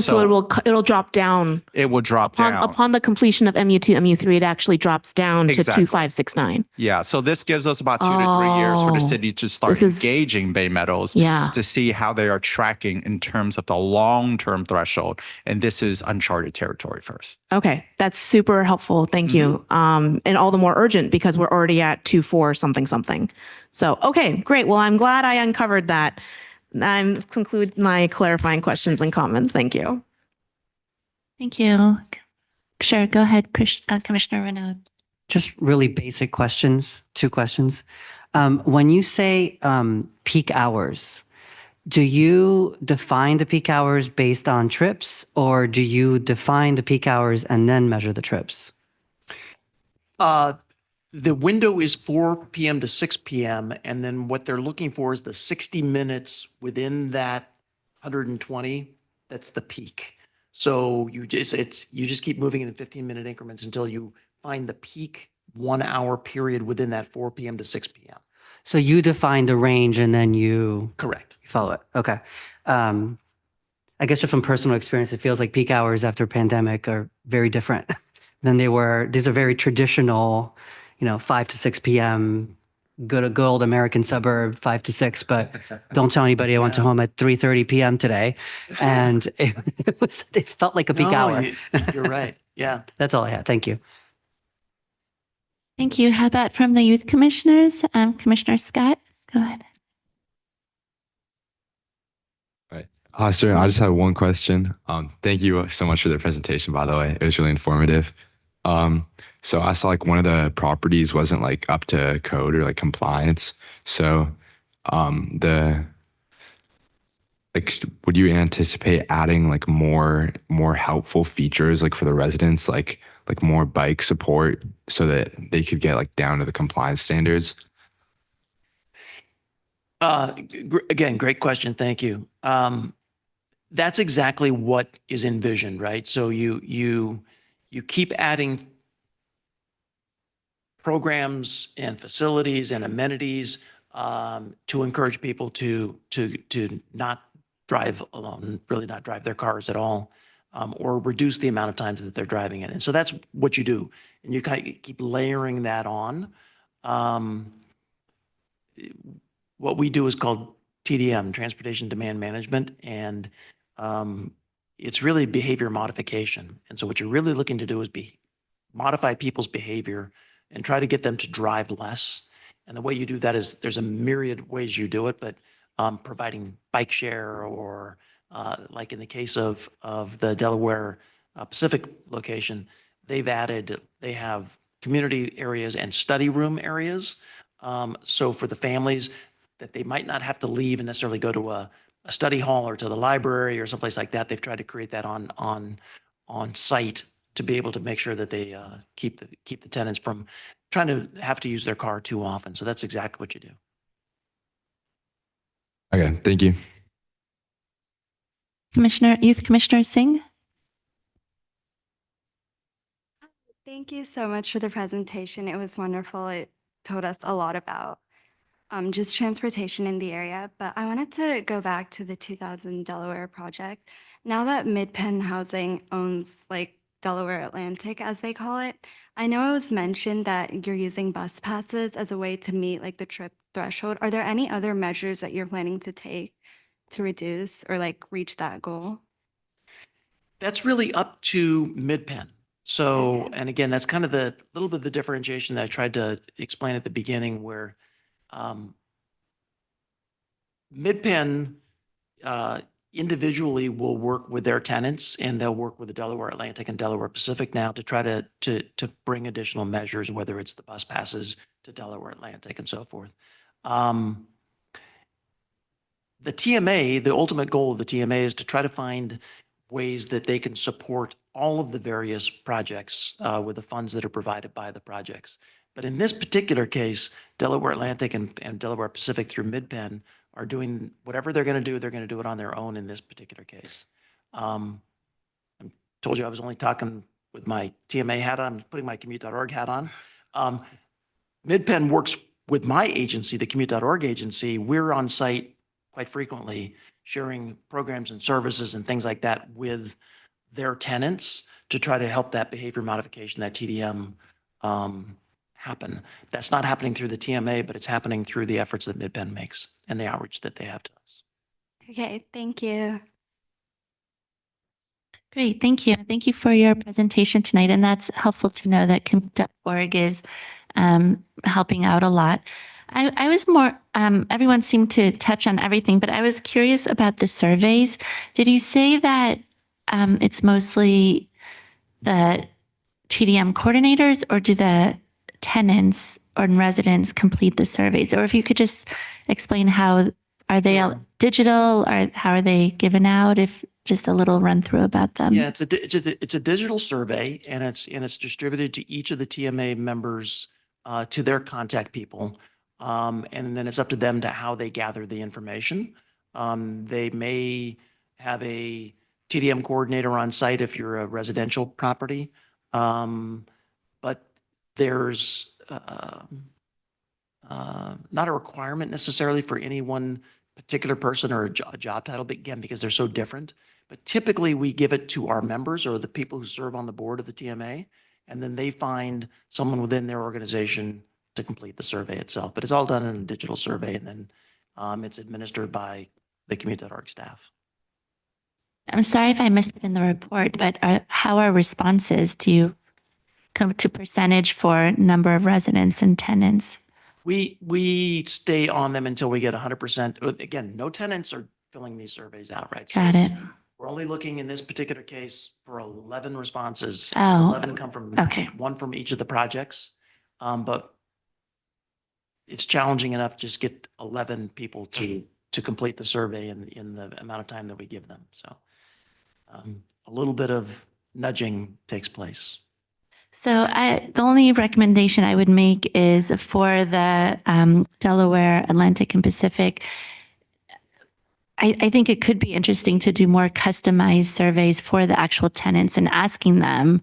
so it'll drop down. It will drop down. Upon the completion of MU2, MU3, it actually drops down to 2569. Yeah, so this gives us about 2 to 3 years for the city to start engaging Bay Meadows to see how they are tracking in terms of the long-term threshold. And this is uncharted territory first. Okay, that's super helpful. Thank you. And all the more urgent because we're already at 2.4 something something. So, okay, great. Well, I'm glad I uncovered that. I conclude my clarifying questions and comments. Thank you. Thank you. Sure, go ahead, Commissioner Renaud. Just really basic questions, 2 questions. When you say peak hours, do you define the peak hours based on trips, or do you define the peak hours and then measure the trips? The window is 4 p.m. to 6 p.m. And then what they're looking for is the 60 minutes within that 120. That's the peak. So you just keep moving in 15-minute increments until you find the peak 1 hour period within that 4 p.m. to 6 p.m. So you define the range and then you Correct. follow it. Okay. I guess just from personal experience, it feels like peak hours after pandemic are very different than they were. These are very traditional, 5 to 6 p.m., good old American suburb, 5 to 6, but don't tell anybody I went to home at 3:30 p.m. today. And it felt like a peak hour. You're right. Yeah. That's all I had. Thank you. Thank you. How about from the youth commissioners? Commissioner Scott, go ahead. Hi, sir. I just had one question. Thank you so much for the presentation, by the way. It was really informative. So I saw like one of the properties wasn't like up to code or like compliance. So would you anticipate adding like more helpful features like for the residents, like more bike support so that they could get like down to the compliance standards? Again, great question. Thank you. That's exactly what is envisioned, right? So you keep adding programs and facilities and amenities to encourage people to not drive alone, really not drive their cars at all, or reduce the amount of times that they're driving it. And so that's what you do. And you kind of keep layering that on. What we do is called TDM, Transportation Demand Management, and it's really behavior modification. And so what you're really looking to do is modify people's behavior and try to get them to drive less. And the way you do that is there's a myriad ways you do it, but providing bike share or like in the case of the Delaware Pacific location, they have community areas and study room areas. So for the families that they might not have to leave and necessarily go to a study hall or to the library or someplace like that, they've tried to create that on site to be able to make sure that they keep the tenants from trying to have to use their car too often. So that's exactly what you do. Okay, thank you. Youth Commissioner Singh. Thank you so much for the presentation. It was wonderful. It told us a lot about just transportation in the area. But I wanted to go back to the 2000 Delaware project. Now that Mid-Penn Housing owns like Delaware Atlantic, as they call it, I know it was mentioned that you're using bus passes as a way to meet like the trip threshold. Are there any other measures that you're planning to take to reduce or like reach that goal? That's really up to Mid-Penn. So, and again, that's kind of the little bit of the differentiation that I tried to explain at the beginning, where Mid-Penn individually will work with their tenants, and they'll work with the Delaware Atlantic and Delaware Pacific now to try to bring additional measures, whether it's the bus passes to Delaware Atlantic and so forth. The TMA, the ultimate goal of the TMA is to try to find ways that they can support all of the various projects with the funds that are provided by the projects. But in this particular case, Delaware Atlantic and Delaware Pacific through Mid-Penn are doing whatever they're going to do it on their own in this particular case. I told you I was only talking with my TMA hat on. I'm putting my commute.org hat on. Mid-Penn works with my agency, the commute.org agency. We're on site quite frequently, sharing programs and services and things like that with their tenants to try to help that behavior modification, that TDM, happen. That's not happening through the TMA, but it's happening through the efforts that Mid-Penn makes and the outreach that they have to us. Okay, thank you. Great, thank you. Thank you for your presentation tonight. And that's helpful to know that commute.org is helping out a lot. I was more, everyone seemed to touch on everything, but I was curious about the surveys. Did you say that it's mostly the TDM coordinators, or do the tenants or residents complete the surveys? Or if you could just explain how, are they digital, or how are they given out? If just a little run through about them. Yeah, it's a digital survey, and it's distributed to each of the TMA members, to their contact people. And then it's up to them to how they gather the information. They may have a TDM coordinator on site if you're a residential property. But there's not a requirement necessarily for any one particular person or a job title, but again, because they're so different. But typically we give it to our members or the people who serve on the board of the TMA, and then they find someone within their organization to complete the survey itself. But it's all done in a digital survey, and then it's administered by the commute.org staff. I'm sorry if I missed it in the report, but how are responses? Do you come to percentage for number of residents and tenants? We stay on them until we get 100%. Again, no tenants are filling these surveys out, right? So Got it. We're only looking in this particular case for 11 responses. Oh, So 11 come from one from each of the projects. But it's challenging enough to just get 11 people to complete the survey in the amount of time that we give them. So a little bit of nudging takes place. So the only recommendation I would make is for the Delaware, Atlantic, and Pacific. I think it could be interesting to do more customized surveys for the actual tenants and asking them,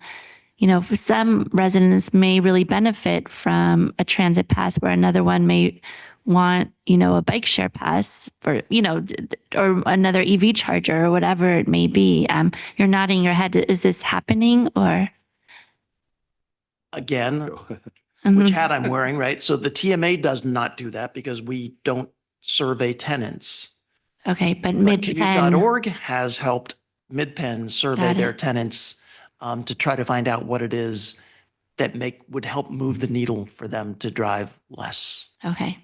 you know, for some residents may really benefit from a transit pass where another one may want, a bike share pass for, or another EV charger or whatever it may be. You're nodding your head. Is this happening or? Again, Mhm. which hat I'm wearing, right? So the TMA does not do that because we don't survey tenants. Okay, but But mid-pen. Commute.org has helped MidPen survey Got their it. tenants to try to find out what it is that would help move the needle for them to drive less. Okay,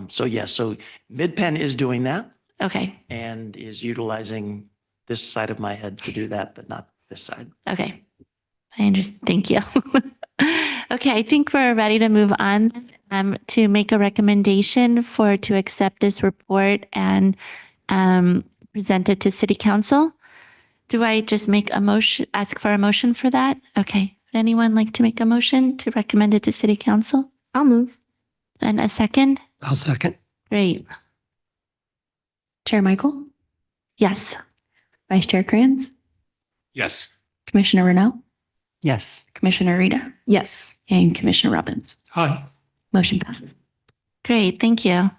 So yes, so MidPen is doing that okay, and is utilizing this side of my head to do that, but not this side. okay. I understand. Thank you. Okay, I think we're ready to move on to make a recommendation to accept this report and present it to City Council. Do I just make a motion, ask for a motion for that? Okay. Would anyone like to make a motion to recommend it to City Council? I'll move. And a second? I'll second. Great. Chair Michael, Yes. Vice Chair Kranz, Yes. Commissioner Rennell, Yes. Commissioner Rita, Yes. and Commissioner Robbins. Hi. Motion passes. Great. Thank you.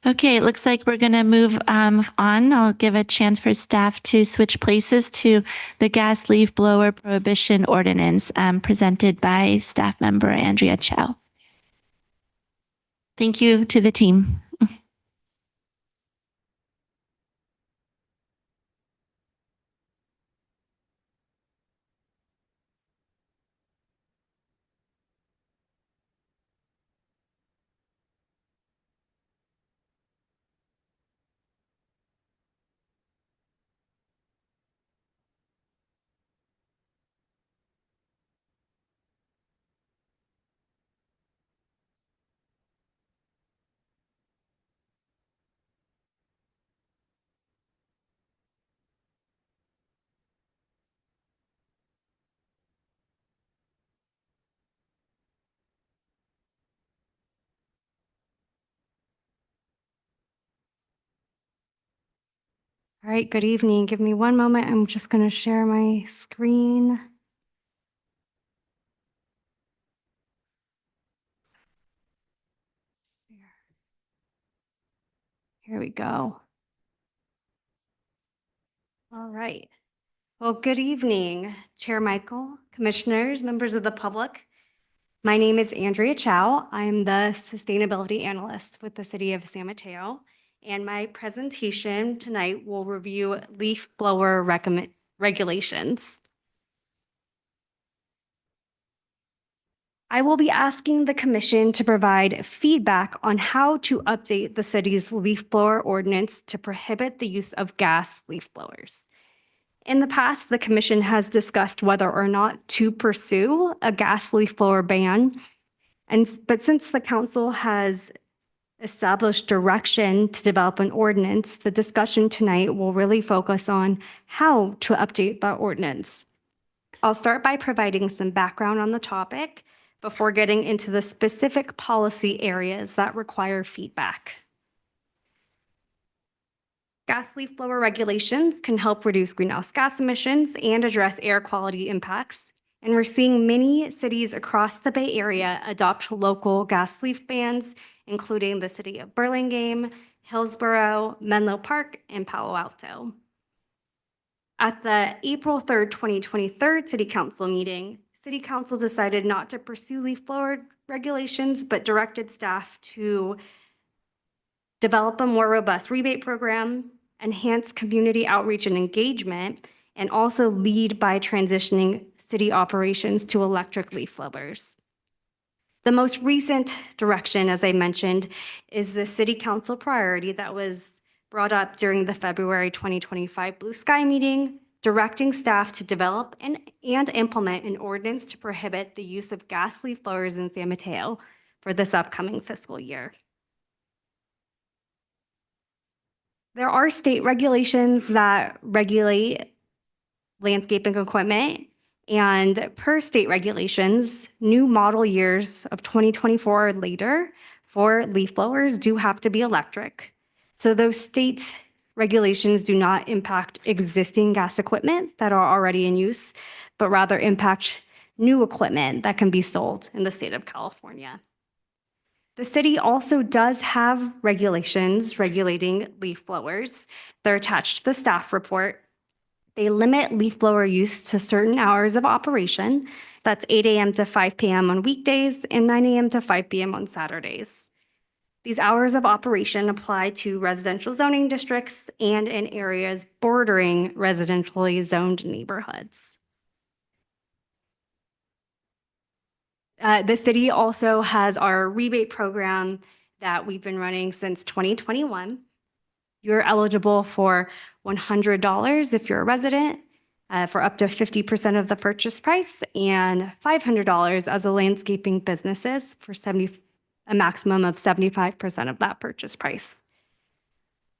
Okay, it looks like we're going to move on. I'll give a chance for staff to switch places to the gas leaf blower prohibition ordinance presented by staff member Andrea Chow. Thank you to the team. All right, good evening. Give me one moment. I'm just going to share my screen. Here we go. All right. Well, good evening, Chair Michael, commissioners, members of the public. My name is Andrea Chow. I'm the sustainability analyst with the city of San Mateo. And my presentation tonight will review leaf blower regulations. I will be asking the commission to provide feedback on how to update the city's leaf blower ordinance to prohibit the use of gas leaf blowers. In the past, the commission has discussed whether or not to pursue a gas leaf blower ban. But since the council has established direction to develop an ordinance, the discussion tonight will really focus on how to update that ordinance. I'll start by providing some background on the topic before getting into the specific policy areas that require feedback. Gas leaf blower regulations can help reduce greenhouse gas emissions and address air quality impacts. And we're seeing many cities across the Bay Area adopt local gas leaf bans, including the city of Burlingame, Hillsborough, Menlo Park, and Palo Alto. At the April 3rd, 2023 City Council meeting, City Council decided not to pursue leaf blower regulations, but directed staff to develop a more robust rebate program, enhance community outreach and engagement, and also lead by transitioning city operations to electric leaf blowers. The most recent direction, as I mentioned, is the City Council priority that was brought up during the February 2025 Blue Sky meeting, directing staff to develop and implement an ordinance to prohibit the use of gas leaf blowers in San Mateo for this upcoming fiscal year. There are state regulations that regulate landscaping equipment, and per state regulations, new model years of 2024 or later for leaf blowers do have to be electric. So those state regulations do not impact existing gas equipment that are already in use, but rather impact new equipment that can be sold in the state of California. The city also does have regulations regulating leaf blowers. They're attached to the staff report. They limit leaf blower use to certain hours of operation. That's 8 a.m. to 5 p.m. on weekdays and 9 a.m. to 5 p.m. on Saturdays. These hours of operation apply to residential zoning districts and in areas bordering residentially zoned neighborhoods. The city also has our rebate program that we've been running since 2021. You're eligible for $100 if you're a resident, for up to 50% of the purchase price, and $500 as a landscaping businesses for a maximum of 75% of that purchase price.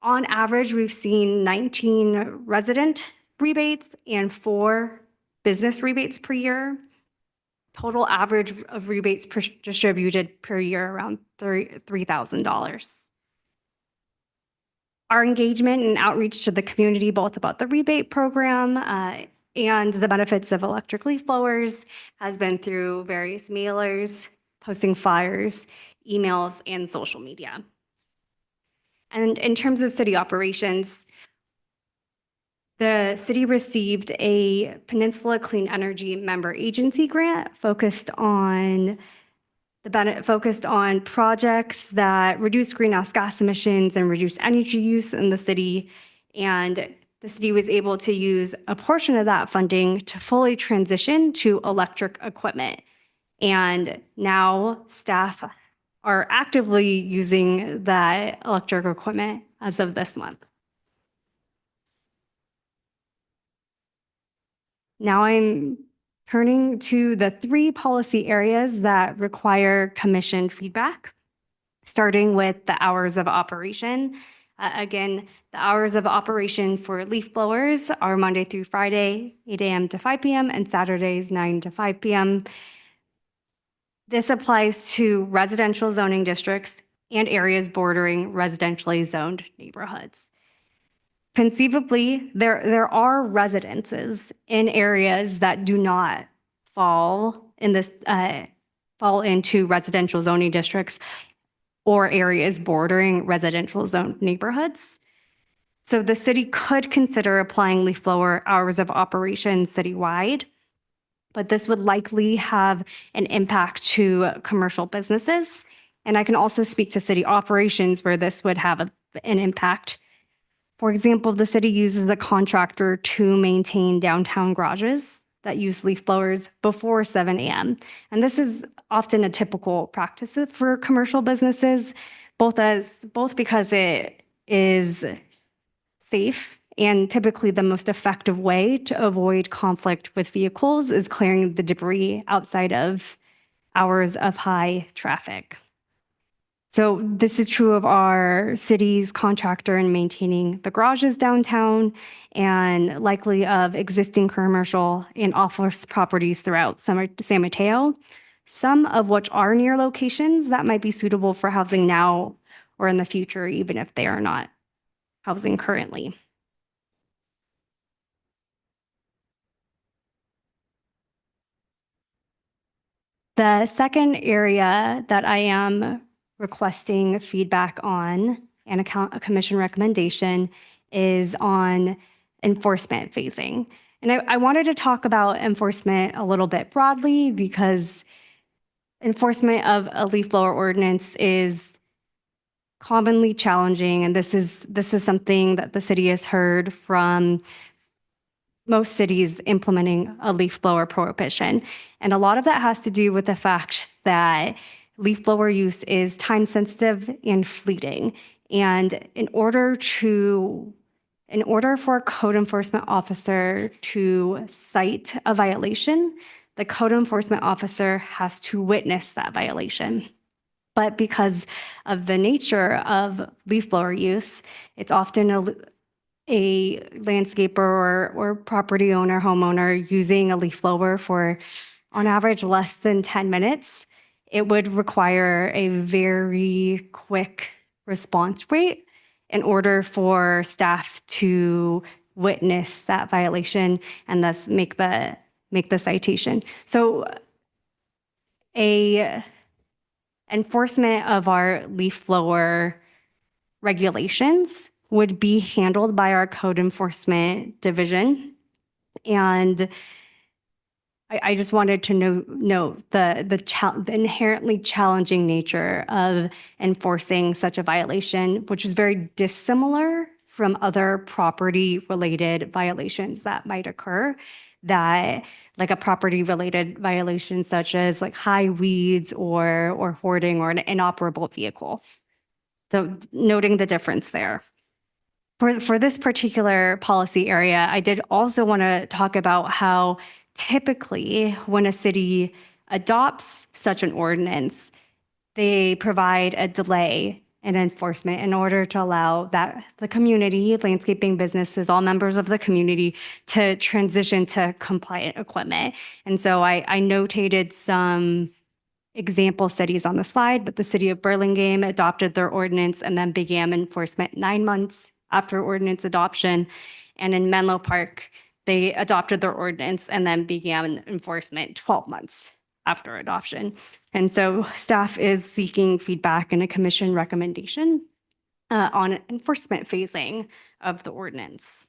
On average, we've seen 19 resident rebates and 4 business rebates per year. Total average of rebates distributed per year around $3,000. Our engagement and outreach to the community, both about the rebate program and the benefits of electric leaf blowers, has been through various mailers, posting flyers, emails, and social media. And in terms of city operations, the city received a Peninsula Clean Energy member agency grant focused on projects that reduce greenhouse gas emissions and reduce energy use in the city. And the city was able to use a portion of that funding to fully transition to electric equipment. And now staff are actively using that electric equipment as of this month. Now I'm turning to the 3 policy areas that require commission feedback, starting with the hours of operation. Again, the hours of operation for leaf blowers are Monday through Friday, 8 a.m. to 5 p.m., and Saturdays, 9 to 5 p.m. This applies to residential zoning districts and areas bordering residentially zoned neighborhoods. Conceivably, there are residences in areas that do not fall into residential zoning districts or areas bordering residential zoned neighborhoods. So the city could consider applying leaf blower hours of operation citywide, but this would likely have an impact to commercial businesses. And I can also speak to city operations where this would have an impact. For example, the city uses a contractor to maintain downtown garages that use leaf blowers before 7 a.m. And this is often a typical practice for commercial businesses, both because it is safe and typically the most effective way to avoid conflict with vehicles is clearing the debris outside of hours of high traffic. So this is true of our city's contractor in maintaining the garages downtown and likely of existing commercial and office properties throughout San Mateo, some of which are near locations that might be suitable for housing now or in the future, even if they are not housing currently. The second area that I am requesting feedback on and a commission recommendation is on enforcement phasing. And I wanted to talk about enforcement a little bit broadly because enforcement of a leaf blower ordinance is commonly challenging, and this is something that the city has heard from most cities implementing a leaf blower prohibition. And a lot of that has to do with the fact that leaf blower use is time sensitive and fleeting. And in order for a code enforcement officer to cite a violation, the code enforcement officer has to witness that violation. But because of the nature of leaf blower use, it's often a landscaper or property owner, homeowner using a leaf blower for, on average, less than 10 minutes. It would require a very quick response rate in order for staff to witness that violation and thus make the citation. So a enforcement of our leaf blower regulations would be handled by our code enforcement division. And I just wanted to note the inherently challenging nature of enforcing such a violation, which is very dissimilar from other property-related violations that might occur, that like a property-related violation such as like high weeds or hoarding or an inoperable vehicle. So noting the difference there. For this particular policy area, I did also want to talk about how typically when a city adopts such an ordinance, they provide a delay in enforcement in order to allow that the community, landscaping businesses, all members of the community to transition to compliant equipment. And so I notated some example cities on the slide, but the city of Burlingame adopted their ordinance and then began enforcement 9 months after ordinance adoption. And in Menlo Park, they adopted their ordinance and then began enforcement 12 months after adoption. And so staff is seeking feedback and a commission recommendation on enforcement phasing of the ordinance.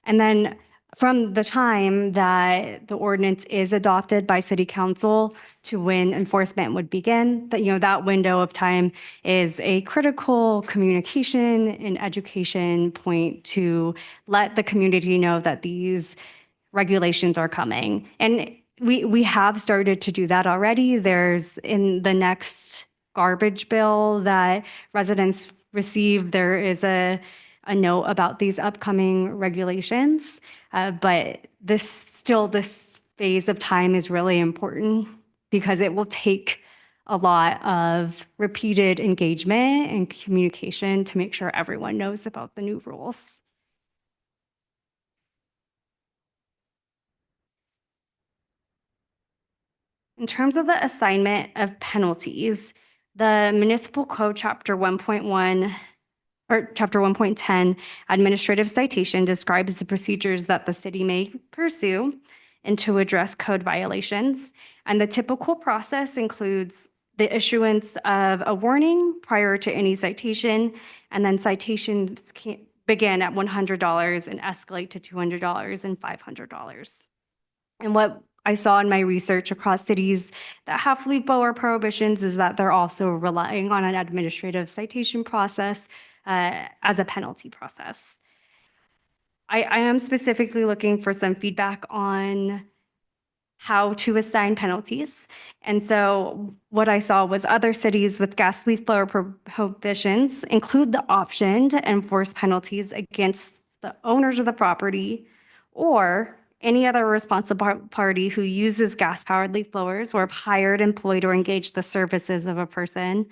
And then from the time that the ordinance is adopted by city council to when enforcement would begin, that window of time is a critical communication and education point to let the community know that these regulations are coming. And we have started to do that already. There's in the next garbage bill that residents receive, there is a note about these upcoming regulations. But this phase of time is really important because it will take a lot of repeated engagement and communication to make sure everyone knows about the new rules. In terms of the assignment of penalties, the Municipal Code Chapter 1.1 or Chapter 1.10 Administrative Citation describes the procedures that the city may pursue and to address code violations. And the typical process includes the issuance of a warning prior to any citation, and then citations can begin at $100 and escalate to $200 and $500. And what I saw in my research across cities that have leaf blower prohibitions is that they're also relying on an administrative citation process as a penalty process. I am specifically looking for some feedback on how to assign penalties. And so what I saw was other cities with gas leaf blower prohibitions include the option to enforce penalties against the owners of the property or any other responsible party who uses gas-powered leaf blowers or hired, employed, or engaged the services of a person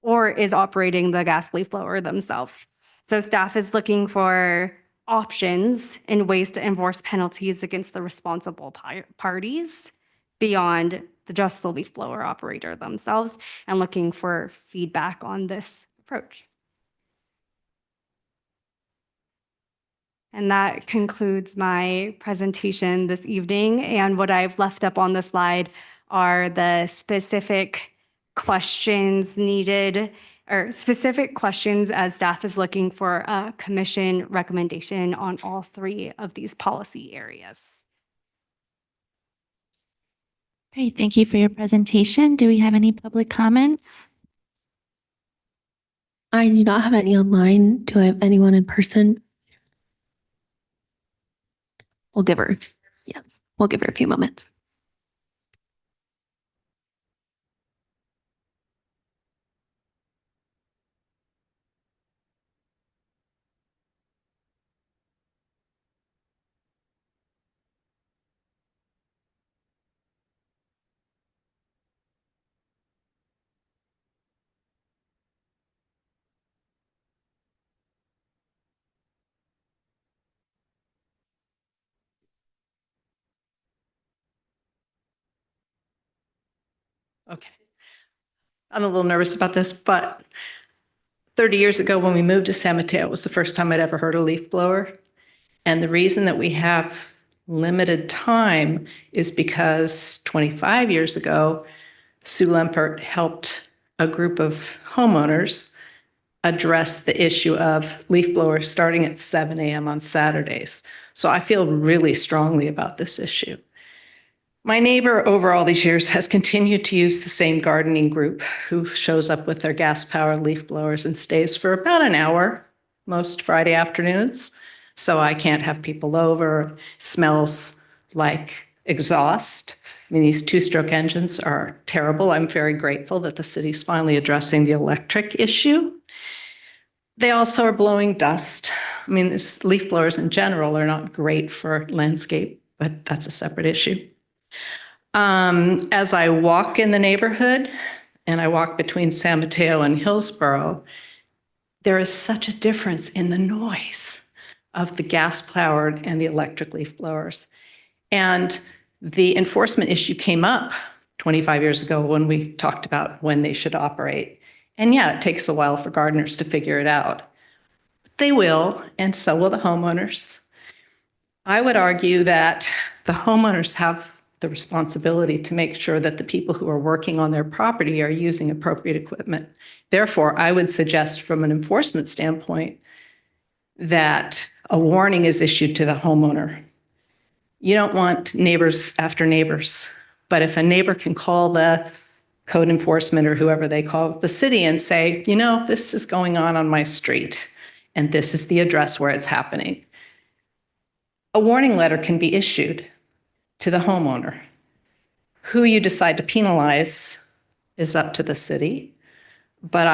or is operating the gas leaf blower themselves. So staff is looking for options and ways to enforce penalties against the responsible parties beyond just the leaf blower operator themselves and looking for feedback on this approach. And that concludes my presentation this evening. And what I've left up on the slide are the specific questions needed or specific questions as staff is looking for a commission recommendation on all 3 of these policy areas. Great, thank you for your presentation. Do we have any public comments? I do not have any online. Do I have anyone in person? We'll give her a few moments. Okay. I'm a little nervous about this, but 30 years ago when we moved to San Mateo, it was the first time I'd ever heard a leaf blower. And the reason that we have limited time is because 25 years ago, Sue Lempert helped a group of homeowners address the issue of leaf blowers starting at 7 a.m. on Saturdays. So I feel really strongly about this issue. My neighbor over all these years has continued to use the same gardening group who shows up with their gas-powered leaf blowers and stays for about an hour most Friday afternoons. So I can't have people over. Smells like exhaust. I mean, these two-stroke engines are terrible. I'm very grateful that the city's finally addressing the electric issue. They also are blowing dust. I mean, these leaf blowers in general are not great for landscape, but that's a separate issue. As I walk in the neighborhood and I walk between San Mateo and Hillsborough, there is such a difference in the noise of the gas-powered and the electric leaf blowers. And the enforcement issue came up 25 years ago when we talked about when they should operate. And yeah, it takes a while for gardeners to figure it out. They will, and so will the homeowners. I would argue that the homeowners have the responsibility to make sure that the people who are working on their property are using appropriate equipment. Therefore, I would suggest from an enforcement standpoint that a warning is issued to the homeowner. You don't want neighbors after neighbors, but if a neighbor can call the code enforcement or whoever they call the city and say, you know, this is going on my street, and this is the address where it's happening, a warning letter can be issued to the homeowner. Who you decide to penalize is up to the city, but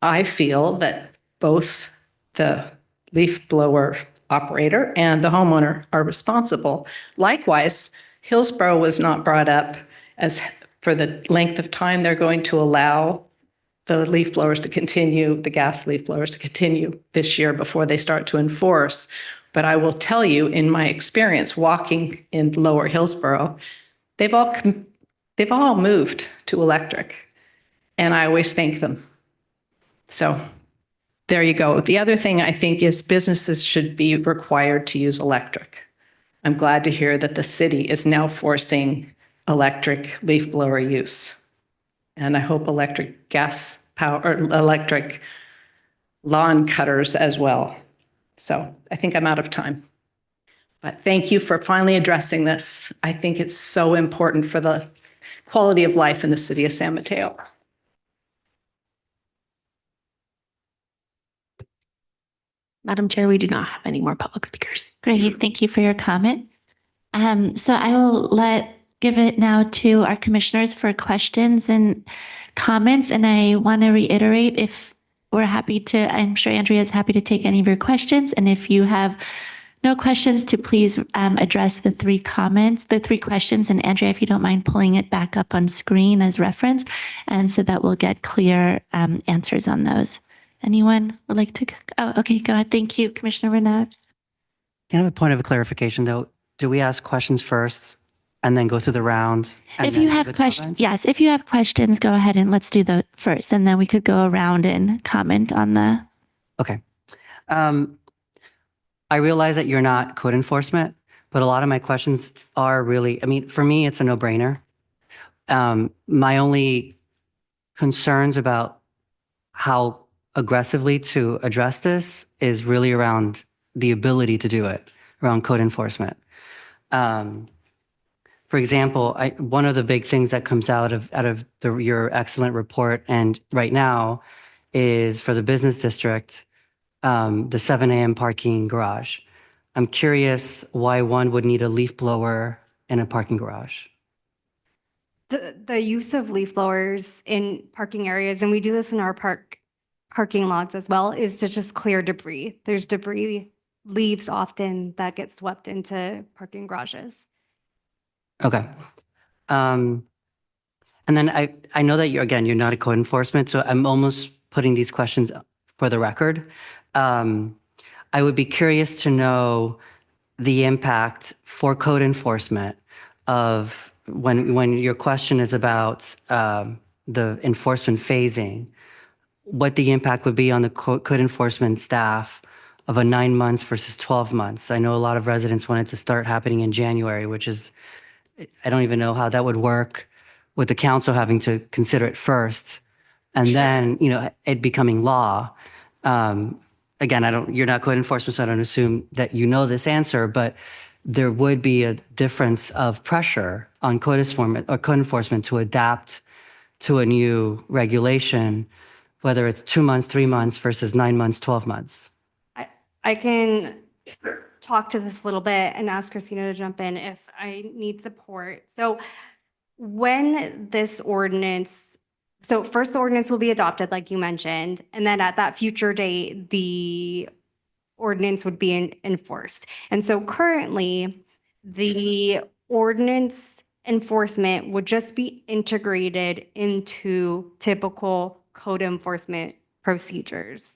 I feel that both the leaf blower operator and the homeowner are responsible. Likewise, Hillsborough was not brought up as for the length of time they're going to allow the leaf blowers to continue, the gas leaf blowers to continue this year before they start to enforce. But I will tell you, in my experience walking in Lower Hillsborough, they've all moved to electric, and I always thank them. So there you go. The other thing I think is businesses should be required to use electric. I'm glad to hear that the city is now forcing electric leaf blower use. And I hope electric gas power or electric lawn cutters as well. So I think I'm out of time. But thank you for finally addressing this. I think it's so important for the quality of life in the city of San Mateo. Madam Chair, we do not have any more public speakers. Great. Thank you for your comment. So I will give it now to our commissioners for questions and comments. And I want to reiterate, if we're happy to, I'm sure Andrea is happy to take any of your questions. And if you have no questions, to please address the three questions. And Andrea, if you don't mind pulling it back up on screen as reference, and so that we'll get clear answers on those. Anyone would like to? Oh, okay, go ahead. Thank you, Commissioner Renaud. Can I have a point of clarification, though? Do we ask questions first and then go through the round? If you have questions, yes, if you have questions, go ahead and let's do the first, and then we could go around and comment on the. Okay. I realize that you're not code enforcement, but a lot of my questions are really, I mean, for me, it's a no-brainer. My only concerns about how aggressively to address this is really around the ability to do it, around code enforcement. For example, one of the big things that comes out of your excellent report and right now is for the business district, the 7 a.m. parking garage. I'm curious why one would need a leaf blower in a parking garage. The use of leaf blowers in parking areas, and we do this in our parking lots as well, is to just clear debris. There's debris, leaves often that get swept into parking garages. Okay. And then I know that you're not a code enforcement, so I'm almost putting these questions for the record. I would be curious to know the impact for code enforcement of when your question is about the enforcement phasing, what the impact would be on the code enforcement staff of a 9 months versus 12 months. I know a lot of residents wanted to start happening in January, which is, I don't even know how that would work with the council having to consider it first and then, it becoming law. Again, you're not code enforcement, so I don't assume that you know this answer, but there would be a difference of pressure on code enforcement to adapt to a new regulation, whether it's 2 months, 3 months versus 9 months, 12 months. I can talk to this a little bit and ask Christina to jump in if I need support. So when this ordinance, so first the ordinance will be adopted, like you mentioned, and then at that future date, the ordinance would be enforced. And so currently, the ordinance enforcement would just be integrated into typical code enforcement procedures.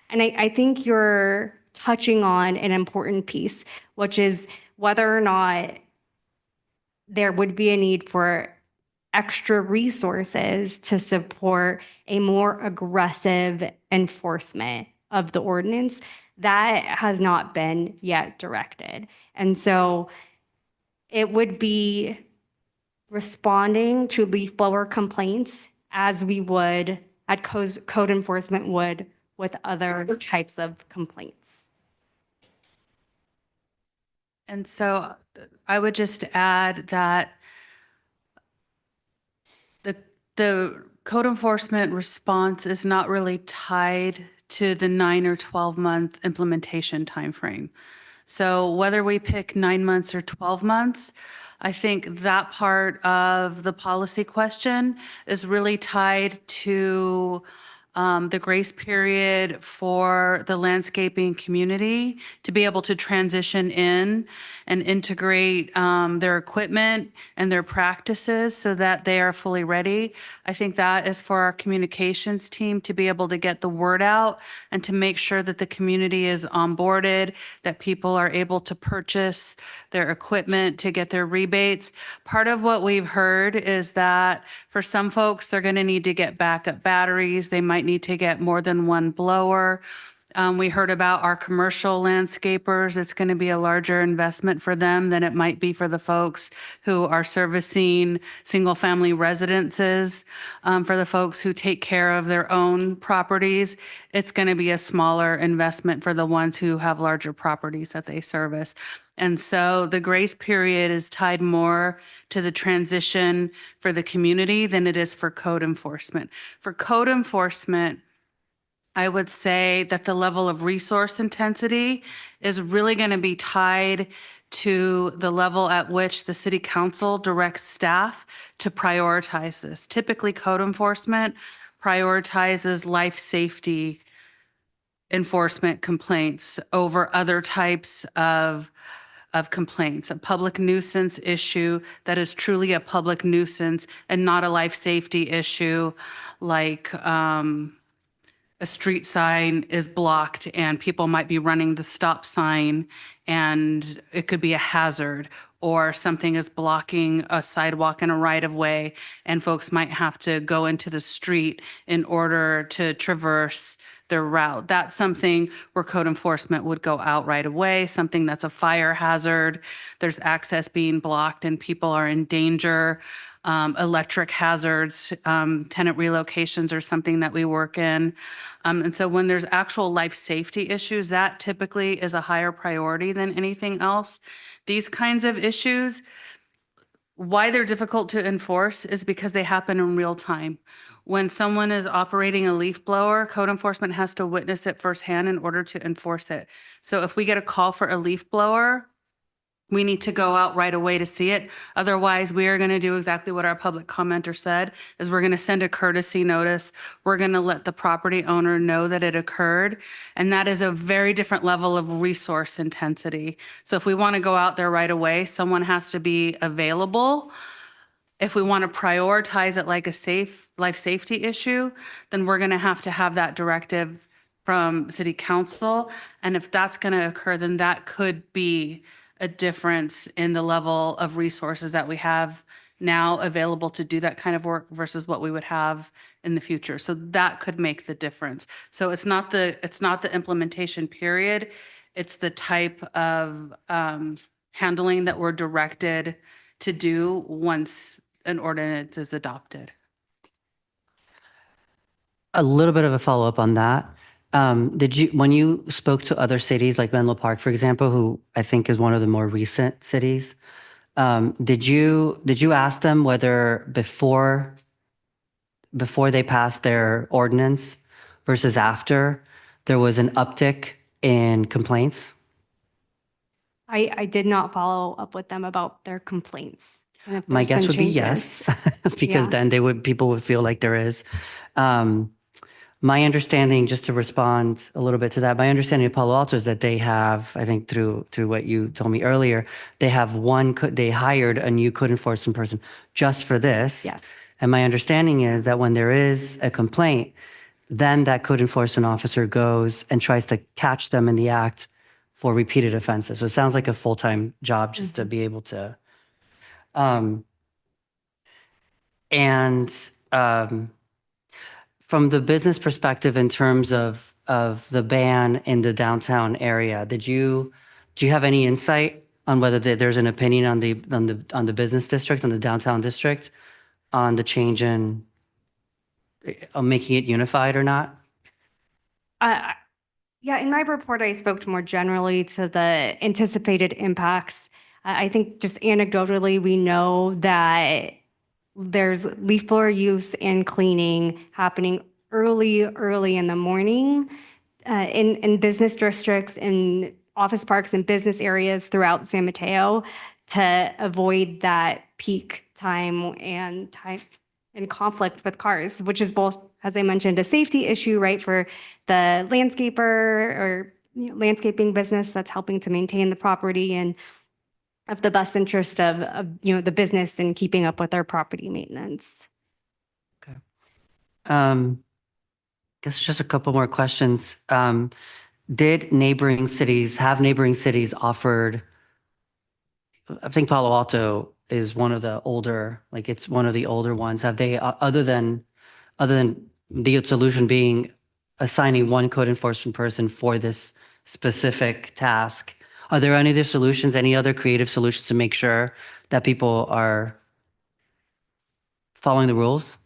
And I think you're touching on an important piece, which is whether or not there would be a need for extra resources to support a more aggressive enforcement of the ordinance. That has not been yet directed. And so it would be responding to leaf blower complaints as we would, at code enforcement would with other types of complaints. And so I would just add that the code enforcement response is not really tied to the 9 or 12-month implementation timeframe. So whether we pick 9 months or 12 months, I think that part of the policy question is really tied to the grace period for the landscaping community to be able to transition in and integrate their equipment and their practices so that they are fully ready. I think that is for our communications team to be able to get the word out and to make sure that the community is onboarded, that people are able to purchase their equipment to get their rebates. Part of what we've heard is that for some folks, they're going to need to get backup batteries. They might need to get more than one blower. We heard about our commercial landscapers. It's going to be a larger investment for them than it might be for the folks who are servicing single-family residences. For the folks who take care of their own properties, it's going to be a smaller investment for the ones who have larger properties that they service. And so the grace period is tied more to the transition for the community than it is for code enforcement. For code enforcement, I would say that the level of resource intensity is really going to be tied to the level at which the city council directs staff to prioritize this. Typically, code enforcement prioritizes life safety enforcement complaints over other types of complaints. A public nuisance issue that is truly a public nuisance and not a life safety issue, like a street sign is blocked and people might be running the stop sign and it could be a hazard, or something is blocking a sidewalk and a right of way and folks might have to go into the street in order to traverse their route. That's something where code enforcement would go out right away, something that's a fire hazard, there's access being blocked and people are in danger. Electric hazards, tenant relocations are something that we work in. And so when there's actual life safety issues, that typically is a higher priority than anything else. These kinds of issues, why they're difficult to enforce is because they happen in real time. When someone is operating a leaf blower, code enforcement has to witness it firsthand in order to enforce it. So if we get a call for a leaf blower, we need to go out right away to see it. Otherwise, we are going to do exactly what our public commenter said, is we're going to send a courtesy notice. We're going to let the property owner know that it occurred. And that is a very different level of resource intensity. So if we want to go out there right away, someone has to be available. If we want to prioritize it like a life safety issue, then we're going to have that directive from city council. And if that's going to occur, then that could be a difference in the level of resources that we have now available to do that kind of work versus what we would have in the future. So that could make the difference. So it's not the implementation period. It's the type of handling that we're directed to do once an ordinance is adopted. A little bit of a follow-up on that. When you spoke to other cities like Menlo Park, for example, who I think is one of the more recent cities, did you ask them whether before they passed their ordinance versus after there was an uptick in complaints? I did not follow up with them about their complaints. And if My there's guess been would be changes. yes, because Yeah. then people would feel like there is. My understanding, just to respond a little bit to that, my understanding of Palo Alto is that they have, I think through what you told me earlier, they have they hired a new code enforcement person just for this. Yes. And my understanding is that when there is a complaint, then that code enforcement officer goes and tries to catch them in the act for repeated offenses. So it sounds like a full-time job just to be able to. From the business perspective, in terms of the ban in the downtown area, do you have any insight on whether there's an opinion on the business district, on the downtown district, on the change in making it unified or not? Yeah, in my report, I spoke more generally to the anticipated impacts. I think just anecdotally, we know that there's leaf blower use and cleaning happening early in the morning in business districts, in office parks and business areas throughout San Mateo to avoid that peak time and conflict with cars, which is both, as I mentioned, a safety issue, right, for the landscaper or landscaping business that's helping to maintain the property, and of the best interest of the business and keeping up with their property maintenance. Okay. Guess just a couple more questions. Have neighboring cities offered? I think Palo Alto is one of the older, it's one of the older ones. Have they, other than the solution being assigning one code enforcement person for this specific task, are there any other solutions, any other creative solutions to make sure that people are following the rules?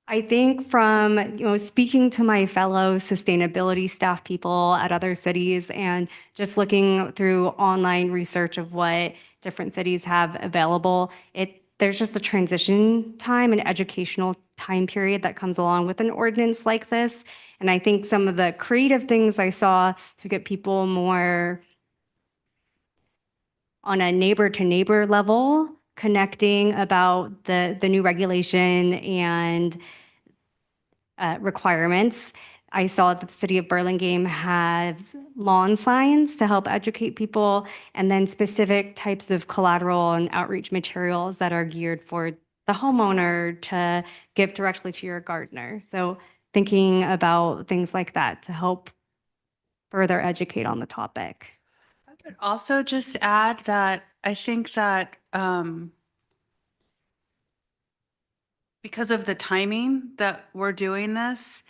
I think from speaking to my fellow sustainability staff people at other cities and just looking through online research of what different cities have available, there's just a transition time and educational time period that comes along with an ordinance like this. And I think some of the creative things I saw to get people more on a neighbor to neighbor level connecting about the new regulation and requirements. I saw that the city of Burlingame has lawn signs to help educate people, and then specific types of collateral and outreach materials that are geared for the homeowner to give directly to your gardener. So thinking about things like that to help further educate on the topic. I would also just add that I think that because of the timing that we're doing this,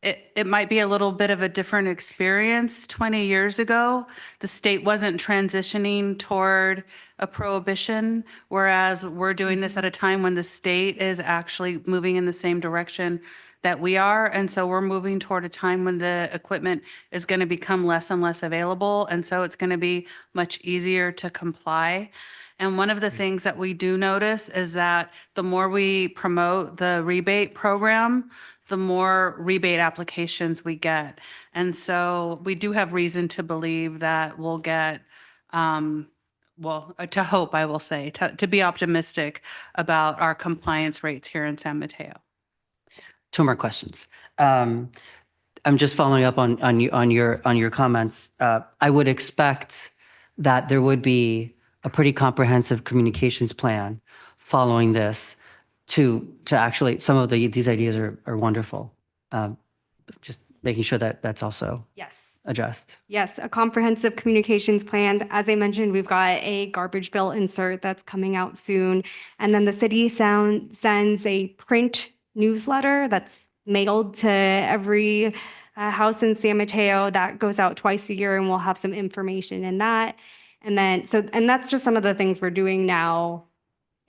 it might be a little bit of a different experience. 20 years ago, the state wasn't transitioning toward a prohibition, whereas we're doing this at a time when the state is actually moving in the same direction that we are. And so we're moving toward a time when the equipment is going to become less and less available. And so it's going to be much easier to comply. And one of the things that we do notice is that the more we promote the rebate program, the more rebate applications we get. And so we do have reason to believe that we'll get, to hope, I will say, to be optimistic about our compliance rates here in San Mateo. Two more questions. I'm just following up on your comments. I would expect that there would be a pretty comprehensive communications plan following this to actually, some of these ideas are wonderful. Just making sure that that's also addressed. Yes, a comprehensive communications plan. As I mentioned, we've got a garbage bill insert that's coming out soon. And then the city sends a print newsletter that's mailed to every house in San Mateo. That goes out twice a year, and we'll have some information in that. And then, and that's just some of the things we're doing now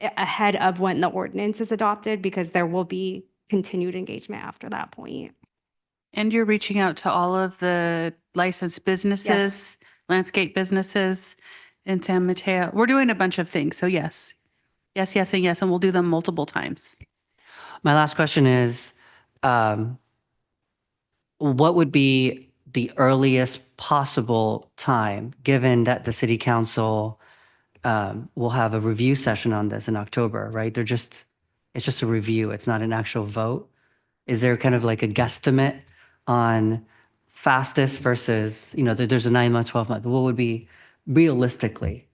ahead of when the ordinance is adopted, because there will be continued engagement after that point. And you're reaching out to all of the licensed businesses, landscape businesses in San Mateo. We're doing a bunch of things. So yes, yes, yes, and yes, and we'll do them multiple times. My last question is, what would be the earliest possible time, given that the city council will have a review session on this in October, right? It's just a review. It's not an actual vote. Is there kind of like a guesstimate on fastest versus, there's a 9-month, 12-month, what would be realistically?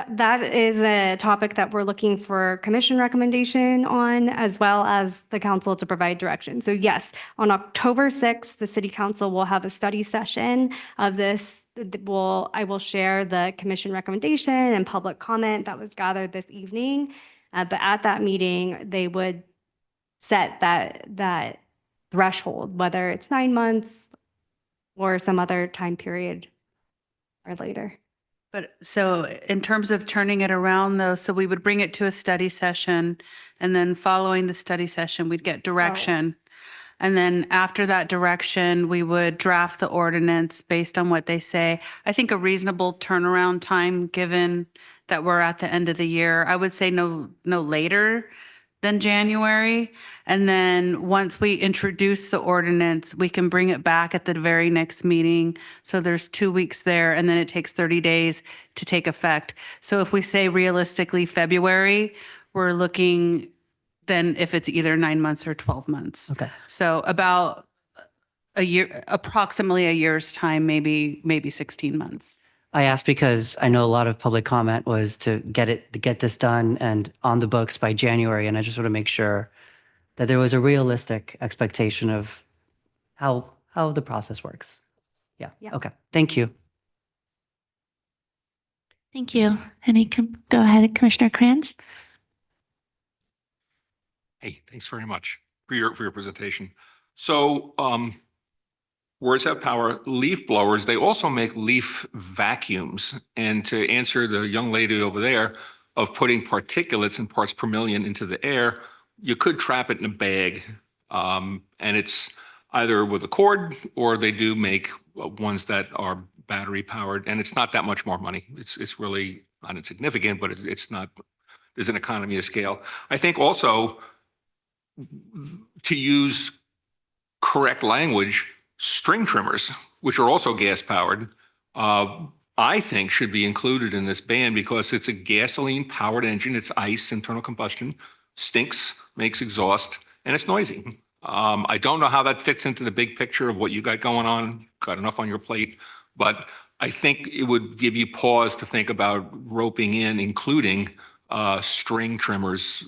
That is a topic that we're looking for commission recommendation on, as well as the council to provide direction. So yes, on October 6th, the city council will have a study session of this. I will share the commission recommendation and public comment that was gathered this evening. But at that meeting, they would set that threshold, whether it's 9 months or some other time period or later. But so in terms of turning it around though, so we would bring it to a study session, and then following the study session, we'd get direction. And then after that direction, we would draft the ordinance based on what they say. I think a reasonable turnaround time, given that we're at the end of the year, I would say no later than January. And then once we introduce the ordinance, we can bring it back at the very next meeting. So there's 2 weeks there, and then it takes 30 days to take effect. So if we say realistically February, we're looking then if it's either 9 months or 12 months. Okay. So about a year, approximately a year's time, maybe 16 months. I asked because I know a lot of public comment was to get this done and on the books by January, and I just want to make sure that there was a realistic expectation of how the process works. Yeah. Okay. Thank you. Thank you. Go ahead, Commissioner Kranz. Hey, thanks very much for your presentation. So words have power. Leaf blowers, they also make leaf vacuums. And to answer the young lady over there of putting particulates in parts per million into the air, you could trap it in a bag. And it's either with a cord, or they do make ones that are battery powered, and it's not that much more money. It's really not insignificant, but it's not, there's an economy of scale. I think also, to use correct language, string trimmers, which are also gas powered, I think should be included in this ban because it's a gasoline powered engine. It's ICE, internal combustion, stinks, makes exhaust, and it's noisy. I don't know how that fits into the big picture of what you got going on. Got enough on your plate, but I think it would give you pause to think about roping in, including string trimmers.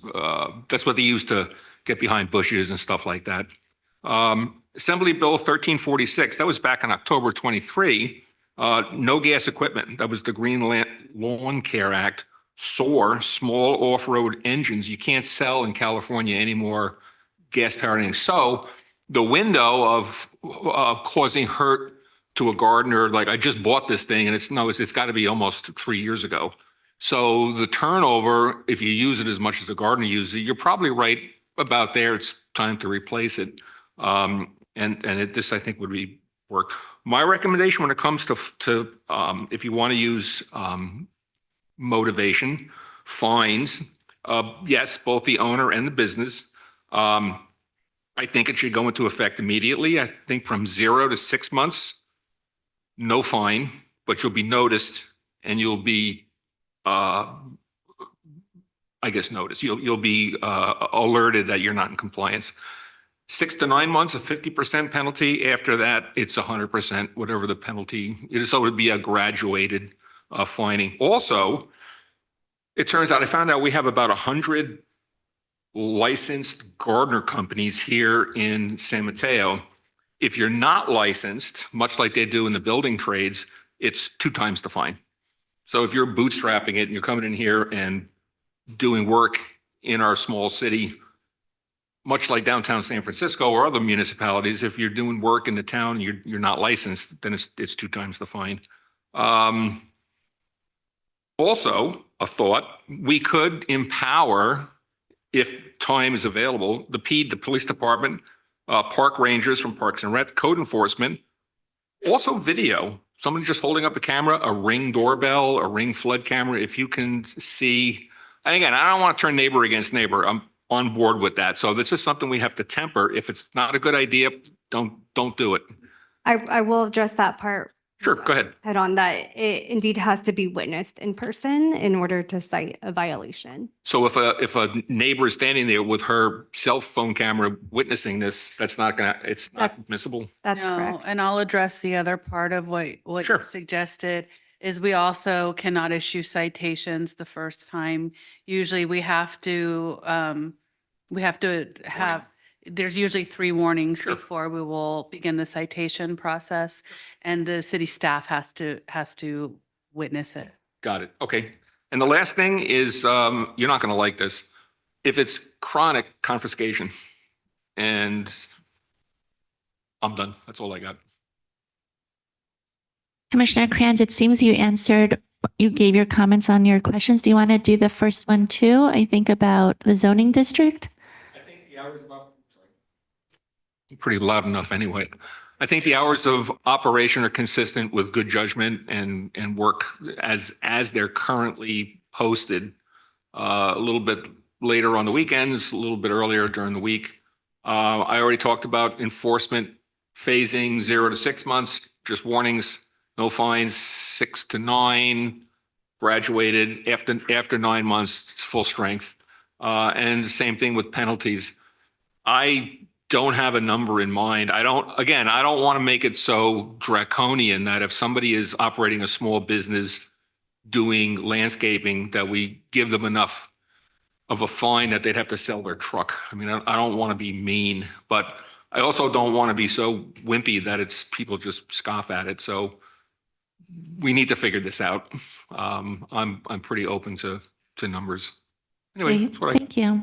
That's what they use to get behind bushes and stuff like that. Assembly Bill 1346, that was back in October 23. No gas equipment. That was the Green Lawn Care Act. SOAR, small off-road engines. You can't sell in California anymore gas powered. So the window of causing hurt to a gardener, like I just bought this thing and it's got to be almost 3 years ago. So the turnover, if you use it as much as a gardener uses it, you're probably right about there. It's time to replace it. This I think would be work. My recommendation when it comes to if you want to use motivation, fines, yes, both the owner and the business. I think it should go into effect immediately. I think from 0 to 6 months, no fine, but you'll be noticed and you'll be, I guess, noticed. You'll be alerted that you're not in compliance. 6 to 9 months, a 50% penalty. After that, it's 100%, whatever the penalty is. So it would be a graduated fining. Also, it turns out, I found out we have about 100 licensed gardener companies here in San Mateo. If you're not licensed, much like they do in the building trades, it's 2 times the fine. So if you're bootstrapping it and you're coming in here and doing work in our small city, much like downtown San Francisco or other municipalities, if you're doing work in the town and you're not licensed, then it's 2 times the fine. Also, a thought, we could empower, if time is available, the police department, park rangers from Parks and Rec, code enforcement, also video. Somebody just holding up a camera, a Ring doorbell, a Ring flood camera. If you can see, and again, I don't want to turn neighbor against neighbor. I'm on board with that. So this is something we have to temper. If it's not a good idea, don't do it. I will address that part Sure, go ahead. head on, that it indeed has to be witnessed in person in order to cite a violation. So if a neighbor is standing there with her cell phone camera witnessing this, it's not admissible. That's No, correct. and I'll address the other part of what Sure. you suggested is we also cannot issue citations the first time. Usually we have to have, there's usually 3 warnings Sure. before we will begin the citation process, and the city staff has to witness it. Got it. Okay. And the last thing is, you're not going to like this. If it's chronic, confiscation. And I'm done. That's all I got. Commissioner Kranz, it seems you gave your comments on your questions. Do you want to do the first one too? I think about the zoning district. I think the hours of pretty loud enough anyway. I think the hours of operation are consistent with good judgment and work as they're currently posted. A little bit later on the weekends, a little bit earlier during the week. I already talked about enforcement phasing 0 to 6 months, just warnings, no fines, 6 to 9, graduated after 9 months, it's full strength. And the same thing with penalties. I don't have a number in mind. I don't want to make it so draconian that if somebody is operating a small business doing landscaping, that we give them enough of a fine that they'd have to sell their truck. I mean, I don't want to be mean, but I also don't want to be so wimpy that it's people just scoff at it. So we need to figure this out. I'm pretty open to numbers. Anyway, Great. that's what I. Thank you.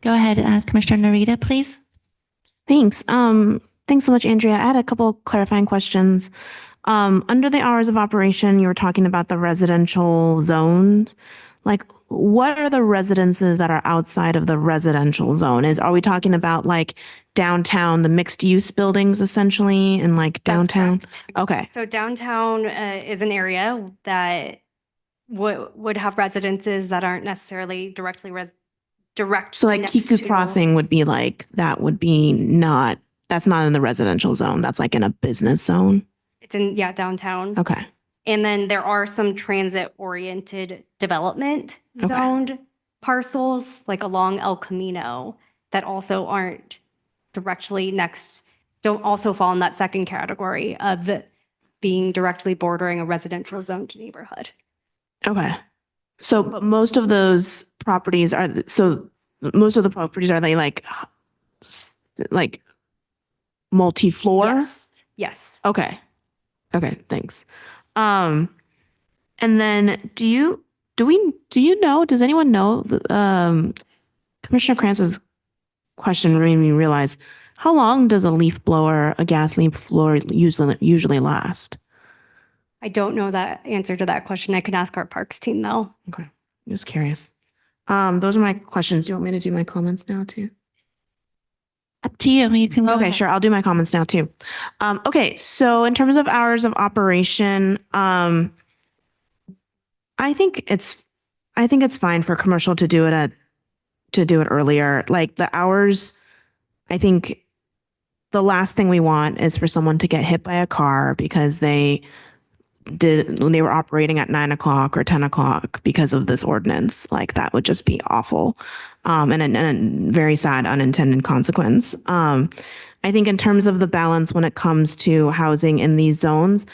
Go ahead, Commissioner Narita, please. Thanks. Thanks so much, Andrea. I had a couple clarifying questions. Under the hours of operation, you were talking about the residential zones. Like, what are the residences that are outside of the residential zone? Are we talking about like downtown, the mixed use buildings essentially, and like downtown? Okay. So downtown is an area that would have residences that aren't necessarily directly direct. So like next Kiku to- Crossing would be like, that's not in the residential zone. That's like in a business zone. It's in, downtown. Okay. And then there are some transit-oriented development Okay. zoned parcels, like along El Camino, that also aren't directly don't also fall in that second category of being directly bordering a residential zoned neighborhood. Okay. So, but most of those properties are, are they like multi-floor? Yes. Okay. Okay, thanks. And then does anyone know, Commissioner Kranz's question made me realize, how long does a gas leaf blower usually last? I don't know that answer to that question. I can ask our parks team though. Okay, I'm just curious. Those are my questions. Do you want me to do my comments now too? Up to you. You can go Okay, ahead. sure. I'll do my comments now too. Okay, so in terms of hours of operation, I think it's fine for commercial to do it earlier. Like the hours, I think the last thing we want is for someone to get hit by a car because when they were operating at 9 o'clock or 10 o'clock because of this ordinance. Like that would just be awful. And a very sad unintended consequence. I think in terms of the balance when it comes to housing in these zones,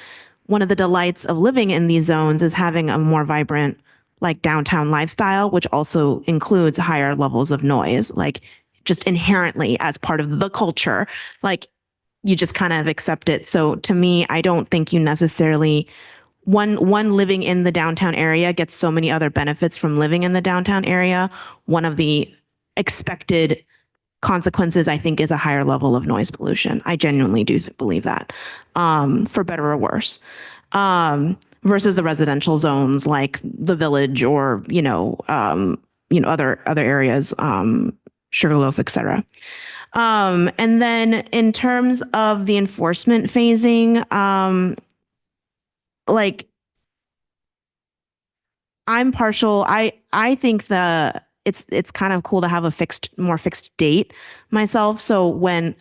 one of the delights of living in these zones is having a more vibrant like downtown lifestyle, which also includes higher levels of noise, like just inherently as part of the culture, like you just kind of accept it. So to me, I don't think you necessarily, one living in the downtown area gets so many other benefits from living in the downtown area. One of the expected consequences, I think, is a higher level of noise pollution. I genuinely do believe that, for better or worse. versus the residential zones like the Village or, other areas, Sugarloaf, et cetera. And then in terms of the enforcement phasing, I'm partial. I think it's kind of cool to have a more fixed date myself. So when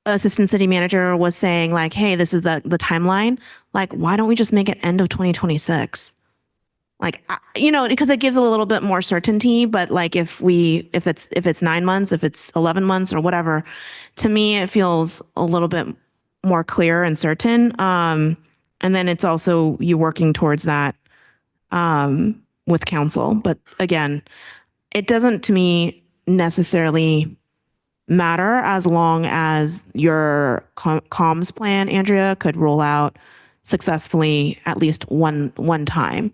assistant city manager was saying like, hey, this is the timeline, like, why don't we just make it end of 2026? Like, because it gives a little bit more certainty, but like if it's 9 months, if it's 11 months or whatever, to me, it feels a little bit more clear and certain. And then it's also you working towards that with council. But again, it doesn't to me necessarily matter as long as your comms plan, Andrea, could roll out successfully at least one time.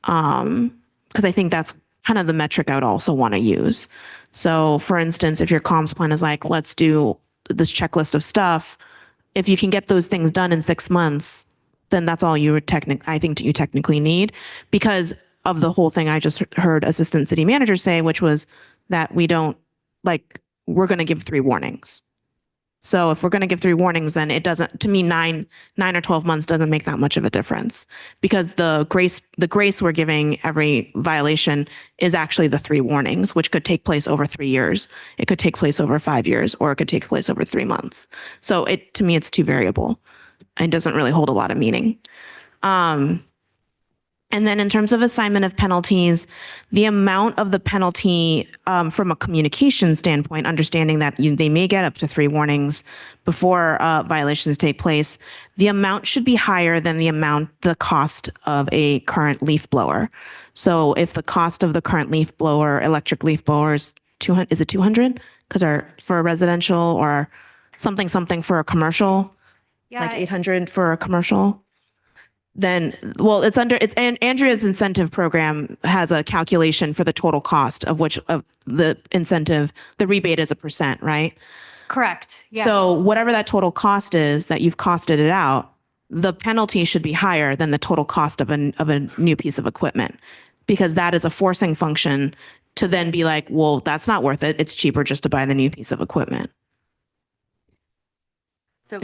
Because I think that's kind of the metric I would also want to use. So for instance, if your comms plan is like, let's do this checklist of stuff, if you can get those things done in 6 months, then that's all you would I think you technically need, because of the whole thing I just heard assistant city manager say, which was that we're going to give 3 warnings. So if we're going to give 3 warnings, then it doesn't, to me, 9 or 12 months doesn't make that much of a difference, because the grace we're giving every violation is actually the 3 warnings, which could take place over 3 years. It could take place over 5 years, or it could take place over 3 months. So to me, it's too variable. It doesn't really hold a lot of meaning. And then in terms of assignment of penalties, the amount of the penalty from a communication standpoint, understanding that they may get up to 3 warnings before violations take place, the amount should be higher than the cost of a current leaf blower. So if the cost of the current leaf blower, electric leaf blower is 200, is it 200? Because for a residential, or something for a commercial, like 800 for a commercial. Then, well, Andrea's incentive program has a calculation for the total cost of the incentive, the rebate is a %, right? Correct. Yes. So whatever that total cost is that you've costed it out, the penalty should be higher than the total cost of a new piece of equipment, because that is a forcing function to then be like, well, that's not worth it. It's cheaper just to buy the new piece of equipment. So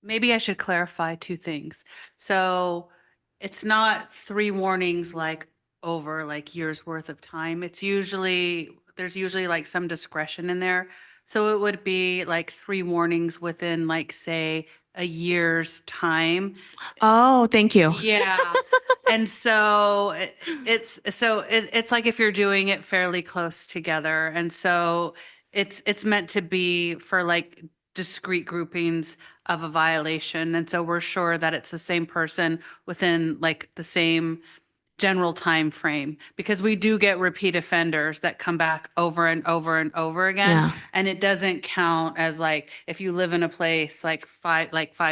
maybe I should clarify 2 things. So it's not 3 warnings like over like years worth of time. There's usually like some discretion in there. So it would be like 3 warnings within like, say, a year's time. Oh, thank you. Yeah. And so it's like if you're doing it fairly close together. And so it's meant to be for like discrete groupings of a violation. And so we're sure that it's the same person within like the same general time frame, because we do get repeat offenders that come back over and over and over again. Yeah. And it doesn't count as like, if you live in a place like 5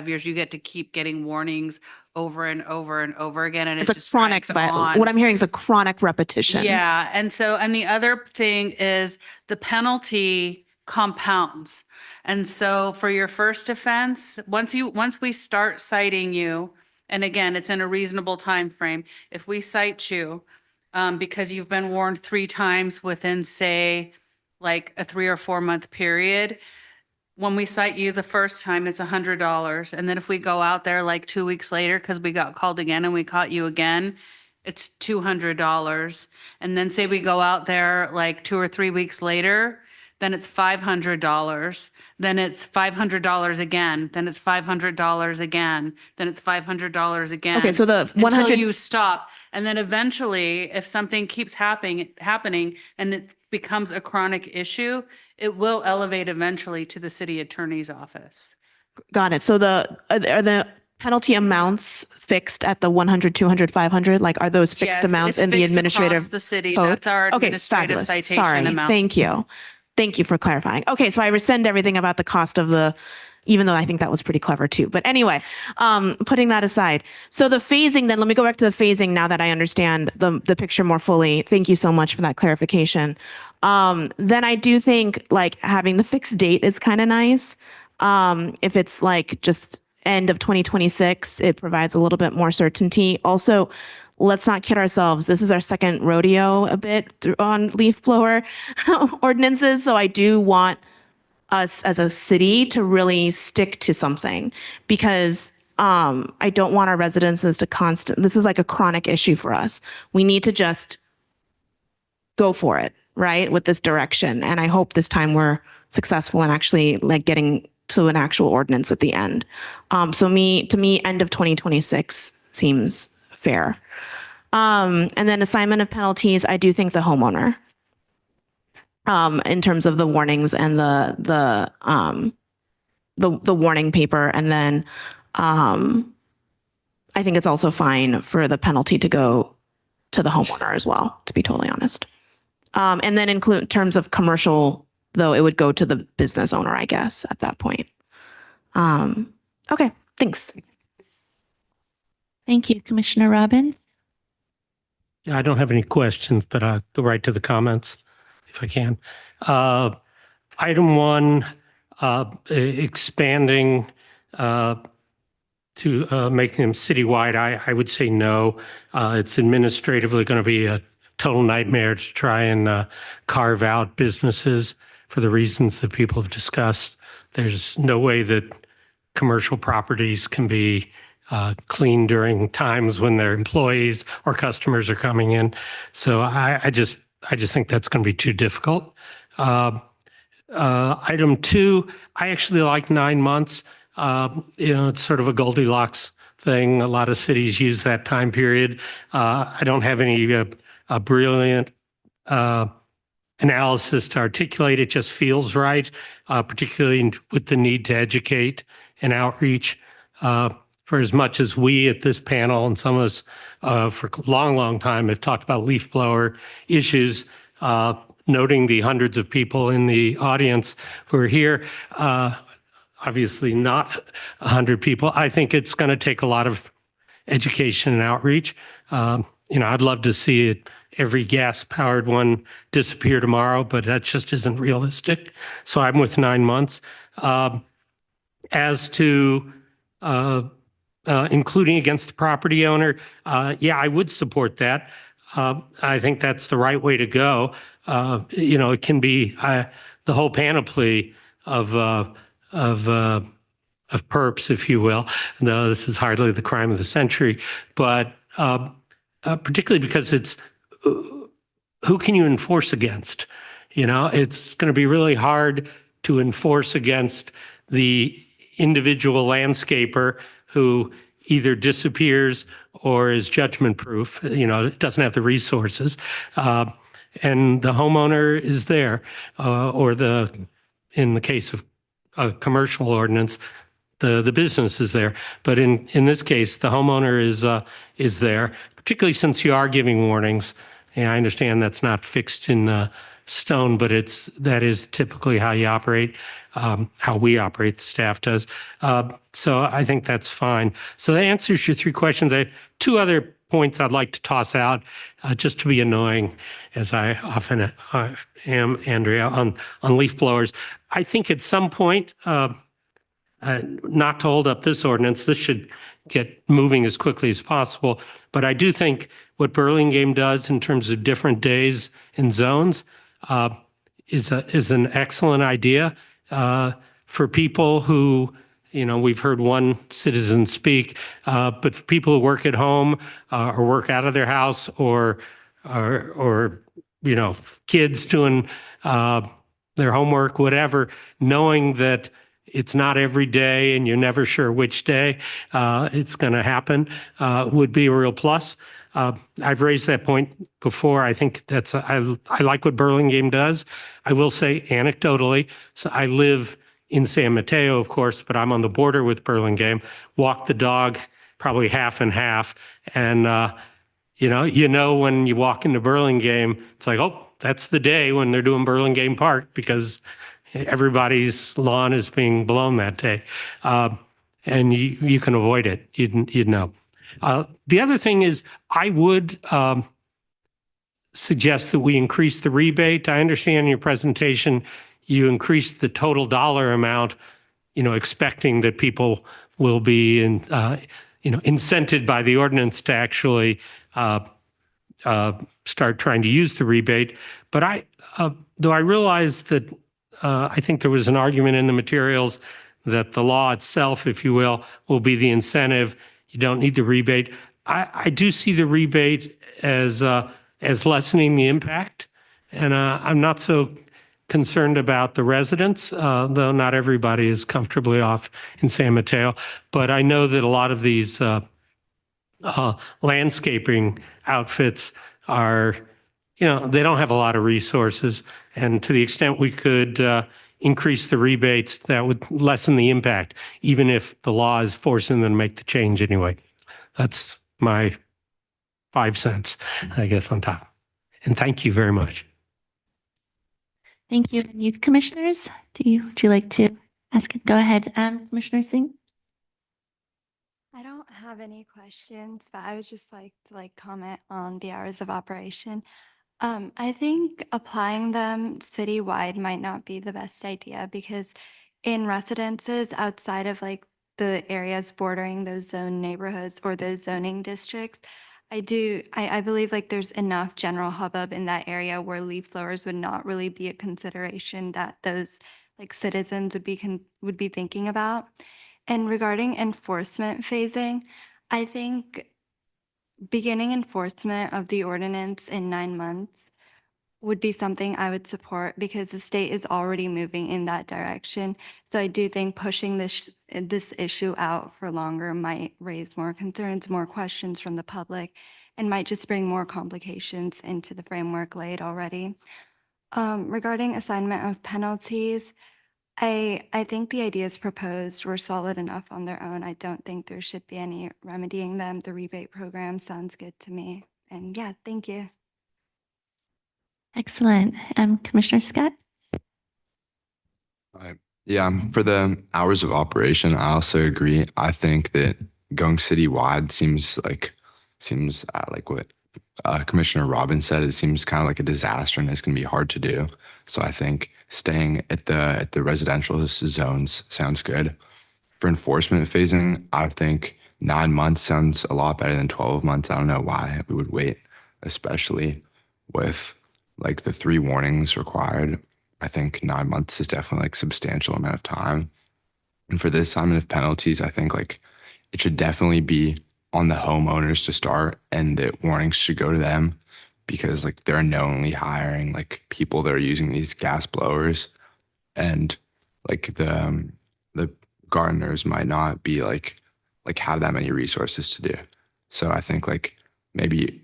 years, you get to keep getting warnings over and over and over again. And It's a chronic, what I'm hearing is a chronic repetition. Yeah. And the other thing is the penalty compounds. And so for your first offense, once we start citing you, and again, it's in a reasonable time frame, if we cite you because you've been warned 3 times within, say, like a 3 or 4 month period, when we cite you the first time, it's $100. And then if we go out there like 2 weeks later, because we got called again and we caught you again, it's $200. And then say we go out there like 2 or 3 weeks later, then it's $500, then it's $500 again, then it's $500 again, then it's $500 again. Okay, so the 100 until you stop. And then eventually, if something keeps happening and it becomes a chronic issue, it will elevate eventually to the city attorney's office. Got it. So are the penalty amounts fixed at the 100, 200, 500? Like, are those fixed amounts in the administrative across the city? code? That's our administrative fabulous. citation Sorry. amount. Thank you. Thank you for clarifying. Okay, so I rescind everything about the cost of even though I think that was pretty clever too. But anyway, putting that aside. So the phasing, then let me go back to the phasing now that I understand the picture more fully. Thank you so much for that clarification. Then I do think like having the fixed date is kind of nice. If it's like just end of 2026, it provides a little bit more certainty. Also, let's not kid ourselves. This is our second rodeo a bit on leaf blower ordinances. So I do want us as a city to really stick to something, because I don't want our residences to this is like a chronic issue for us. We need to just go for it, right, with this direction. And I hope this time we're successful in actually like getting to an actual ordinance at the end. To me, end of 2026 seems fair. And then assignment of penalties, I do think the homeowner, in terms of the warnings and the warning paper. And then I think it's also fine for the penalty to go to the homeowner as well, to be totally honest. And then include terms of commercial, though, it would go to the business owner, I guess, at that point. Okay, thanks. Thank you, Commissioner Robbins. Yeah, I don't have any questions, but I'll go right to the comments if I can. Item 1, expanding to making them citywide, I would say no. It's administratively going to be a total nightmare to try and carve out businesses for the reasons that people have discussed. There's no way that commercial properties can be clean during times when their employees or customers are coming in. So I just think that's going to be too difficult. Item 2, I actually like 9 months. It's sort of a Goldilocks thing. A lot of cities use that time period. I don't have any brilliant analysis to articulate. It just feels right, particularly with the need to educate and outreach. For as much as we at this panel and some of us for a long time have talked about leaf blower issues, noting the hundreds of people in the audience who are here, obviously not 100 people. I think it's going to take a lot of education and outreach. I'd love to see every gas-powered one disappear tomorrow, but that just isn't realistic. So I'm with 9 months. As to including against the property owner, yeah, I would support that. I think that's the right way to go. It can be the whole panoply of perps, if you will. No, this is hardly the crime of the century, but particularly because it's who can you enforce against? It's going to be really hard to enforce against the individual landscaper who either disappears or is judgment proof, doesn't have the resources. And the homeowner is there, or in the case of a commercial ordinance, the business is there. But in this case, the homeowner is there, particularly since you are giving warnings. And I understand that's not fixed in stone, but that is typically how you operate, how we operate, the staff does. So I think that's fine. So that answers your 3 questions. I have 2 other points I'd like to toss out, just to be annoying, as I often am, Andrea, on leaf blowers. I think at some point, not to hold up this ordinance, this should get moving as quickly as possible. But I do think what Burlingame does in terms of different days and zones is an excellent idea for people who, we've heard one citizen speak, but for people who work at home or work out of their house or kids doing their homework, whatever, knowing that it's not every day and you're never sure which day it's going to happen would be a real plus. I've raised that point before. I think I like what Burlingame does. I will say anecdotally, so I live in San Mateo, of course, but I'm on the border with Burlingame, walk the dog probably half and half. And, when you walk into Burlingame, it's like, oh, that's the day when they're doing Burlingame Park because everybody's lawn is being blown that day. And you can avoid it, you'd know. The other thing is I would suggest that we increase the rebate. I understand in your presentation, you increased the total dollar amount, expecting that people will be incented by the ordinance to actually start trying to use the rebate. But though I realize that I think there was an argument in the materials that the law itself, if you will be the incentive. You don't need the rebate. I do see the rebate as lessening the impact, and I'm not so concerned about the residents, though not everybody is comfortably off in San Mateo. But I know that a lot of these landscaping outfits are, they don't have a lot of resources. And to the extent we could increase the rebates, that would lessen the impact, even if the law is forcing them to make the change anyway. That's my 5 cents, I guess, on top. And thank you very much. Thank you. Youth commissioners, would you like to ask? Go ahead, Commissioner Singh. I don't have any questions, but I would just like to comment on the hours of operation. I think applying them citywide might not be the best idea because in residences outside of the areas bordering those zone neighborhoods or those zoning districts, I believe there's enough general hubbub in that area where leaf blowers would not really be a consideration that those citizens would be thinking about. And regarding enforcement phasing, I think beginning enforcement of the ordinance in 9 months would be something I would support because the state is already moving in that direction. So I do think pushing this issue out for longer might raise more concerns, more questions from the public, and might just bring more complications into the framework laid already. Regarding assignment of penalties, I think the ideas proposed were solid enough on their own. I don't think there should be any remedying them. The rebate program sounds good to me. And yeah, thank you. Excellent. Commissioner Scott? Yeah, for the hours of operation, I also agree. I think that going citywide seems like what Commissioner Robbins said. It seems kind of like a disaster, and it's going to be hard to do. So I think staying at the residential zones sounds good. For enforcement phasing, I think 9 months sounds a lot better than 12 months. I don't know why we would wait, especially with the 3 warnings required. I think 9 months is definitely substantial amount of time. And for the assignment of penalties, I think it should definitely be on the homeowners to start, and the warnings should go to them because they're knowingly hiring people that are using these gas blowers, and the gardeners might not be have that many resources to do. So I think maybe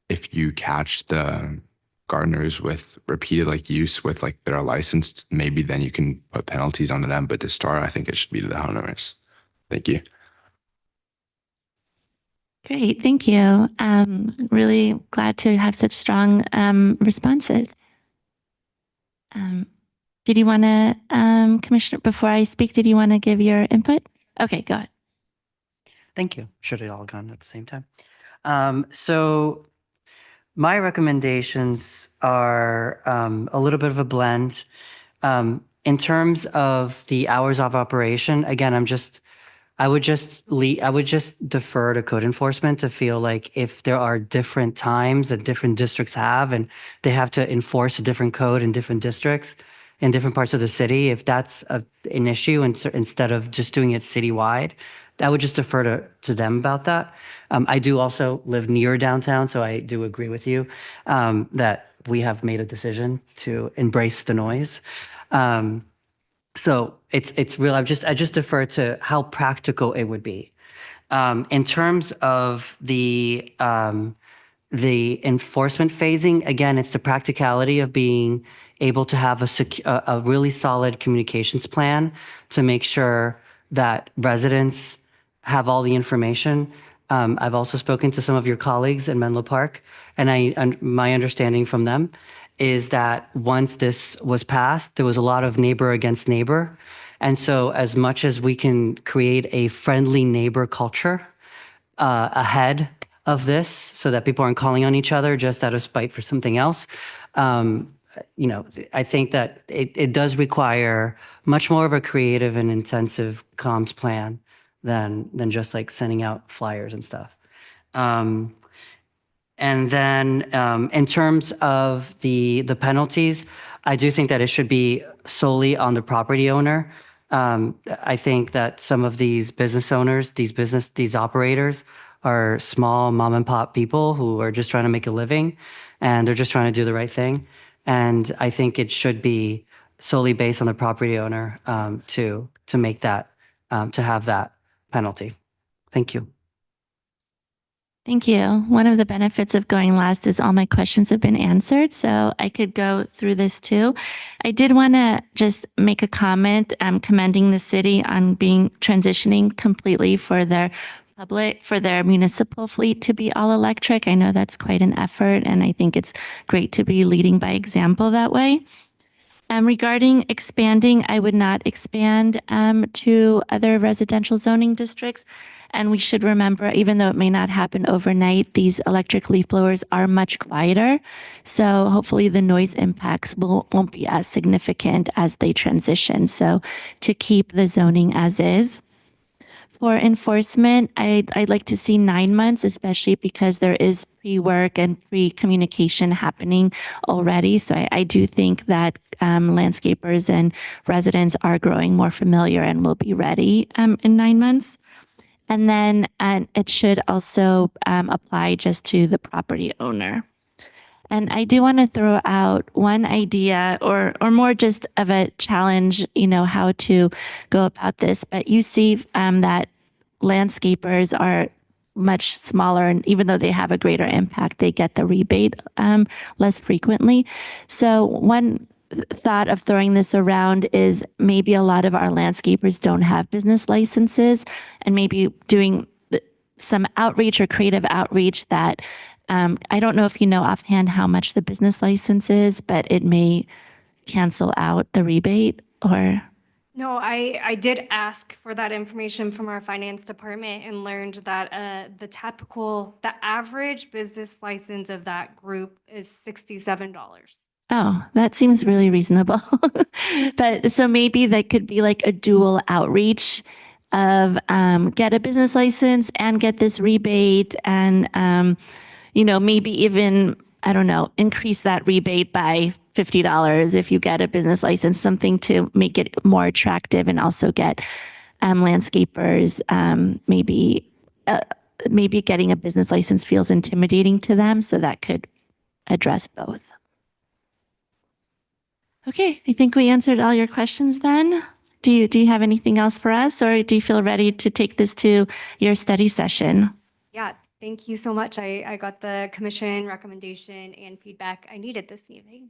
if you catch the gardeners with repeated use with they're licensed, maybe then you can put penalties onto them. But to start, I think it should be to the homeowners. Thank you. Great, thank you. Really glad to have such strong responses. Did you want to, Commissioner, before I speak, did you want to give your input? Okay, go ahead. Thank you. Should have all gone at the same time. So my recommendations are a little bit of a blend. In terms of the hours of operation, again, I would just defer to code enforcement to feel if there are different times that different districts have and they have to enforce a different code in different districts in different parts of the city, if that's an issue instead of just doing it citywide, I would just defer to them about that. I do also live near downtown, so I do agree with you that we have made a decision to embrace the noise. So it's real. I just defer to how practical it would be. In terms of the enforcement phasing, again, it's the practicality of being able to have a really solid communications plan to make sure that residents have all the information. I've also spoken to some of your colleagues in Menlo Park, and my understanding from them is that once this was passed, there was a lot of neighbor against neighbor. And so as much as we can create a friendly neighbor culture ahead of this so that people aren't calling on each other just out of spite for something else, I think that it does require much more of a creative and intensive comms plan than just like sending out flyers and stuff. And then in terms of the penalties, I do think that it should be solely on the property owner. I think that some of these business owners, these operators are small mom and pop people who are just trying to make a living and they're just trying to do the right thing. And I think it should be solely based on the property owner to make that, to have that penalty. Thank you. Thank you. One of the benefits of going last is all my questions have been answered, so I could go through this too. I did want to just make a comment commending the city on transitioning completely for their municipal fleet to be all electric. I know that's quite an effort, and I think it's great to be leading by example that way. Regarding expanding, I would not expand to other residential zoning districts. And we should remember, even though it may not happen overnight, these electric leaf blowers are much quieter. So hopefully the noise impacts won't be as significant as they transition. So to keep the zoning as is. For enforcement, I'd like to see 9 months, especially because there is pre-work and pre-communication happening already. So I do think that landscapers and residents are growing more familiar and will be ready in 9 months. And then it should also apply just to the property owner. And I do want to throw out one idea or more just of a challenge, how to go about this. But you see that landscapers are much smaller, and even though they have a greater impact, they get the rebate less frequently. So one thought of throwing this around is maybe a lot of our landscapers don't have business licenses, and maybe doing some outreach or creative outreach that I don't know if you know offhand how much the business license is, but it may cancel out the rebate or. No, I did ask for that information from our finance department and learned that the average business license of that group is $67. Oh, that seems really reasonable. But so maybe that could be like a dual outreach of get a business license and get this rebate and, maybe even, I don't know, increase that rebate by $50 if you get a business license, something to make it more attractive and also get landscapers maybe getting a business license feels intimidating to them. So that could address both. Okay, I think we answered all your questions then. Do you have anything else for us, or do you feel ready to take this to your study session? Yeah, thank you so much. I got the commission recommendation and feedback I needed this evening.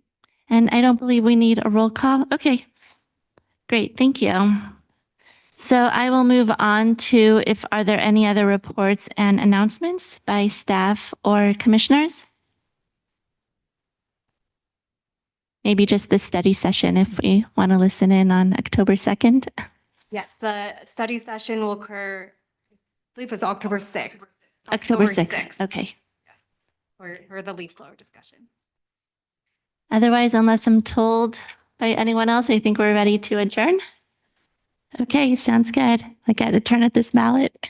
And I don't believe we need a roll call. Okay, great, thank you. So I will move on to are there any other reports and announcements by staff or commissioners? Maybe just the study session if we want to listen in on October 2nd. Yes, the study session will occur, I believe it's October 6th. October 6th, okay. For the leaf blower discussion. Otherwise, unless I'm told by anyone else, I think we're ready to adjourn. Okay, sounds good. I got to turn at this mallet.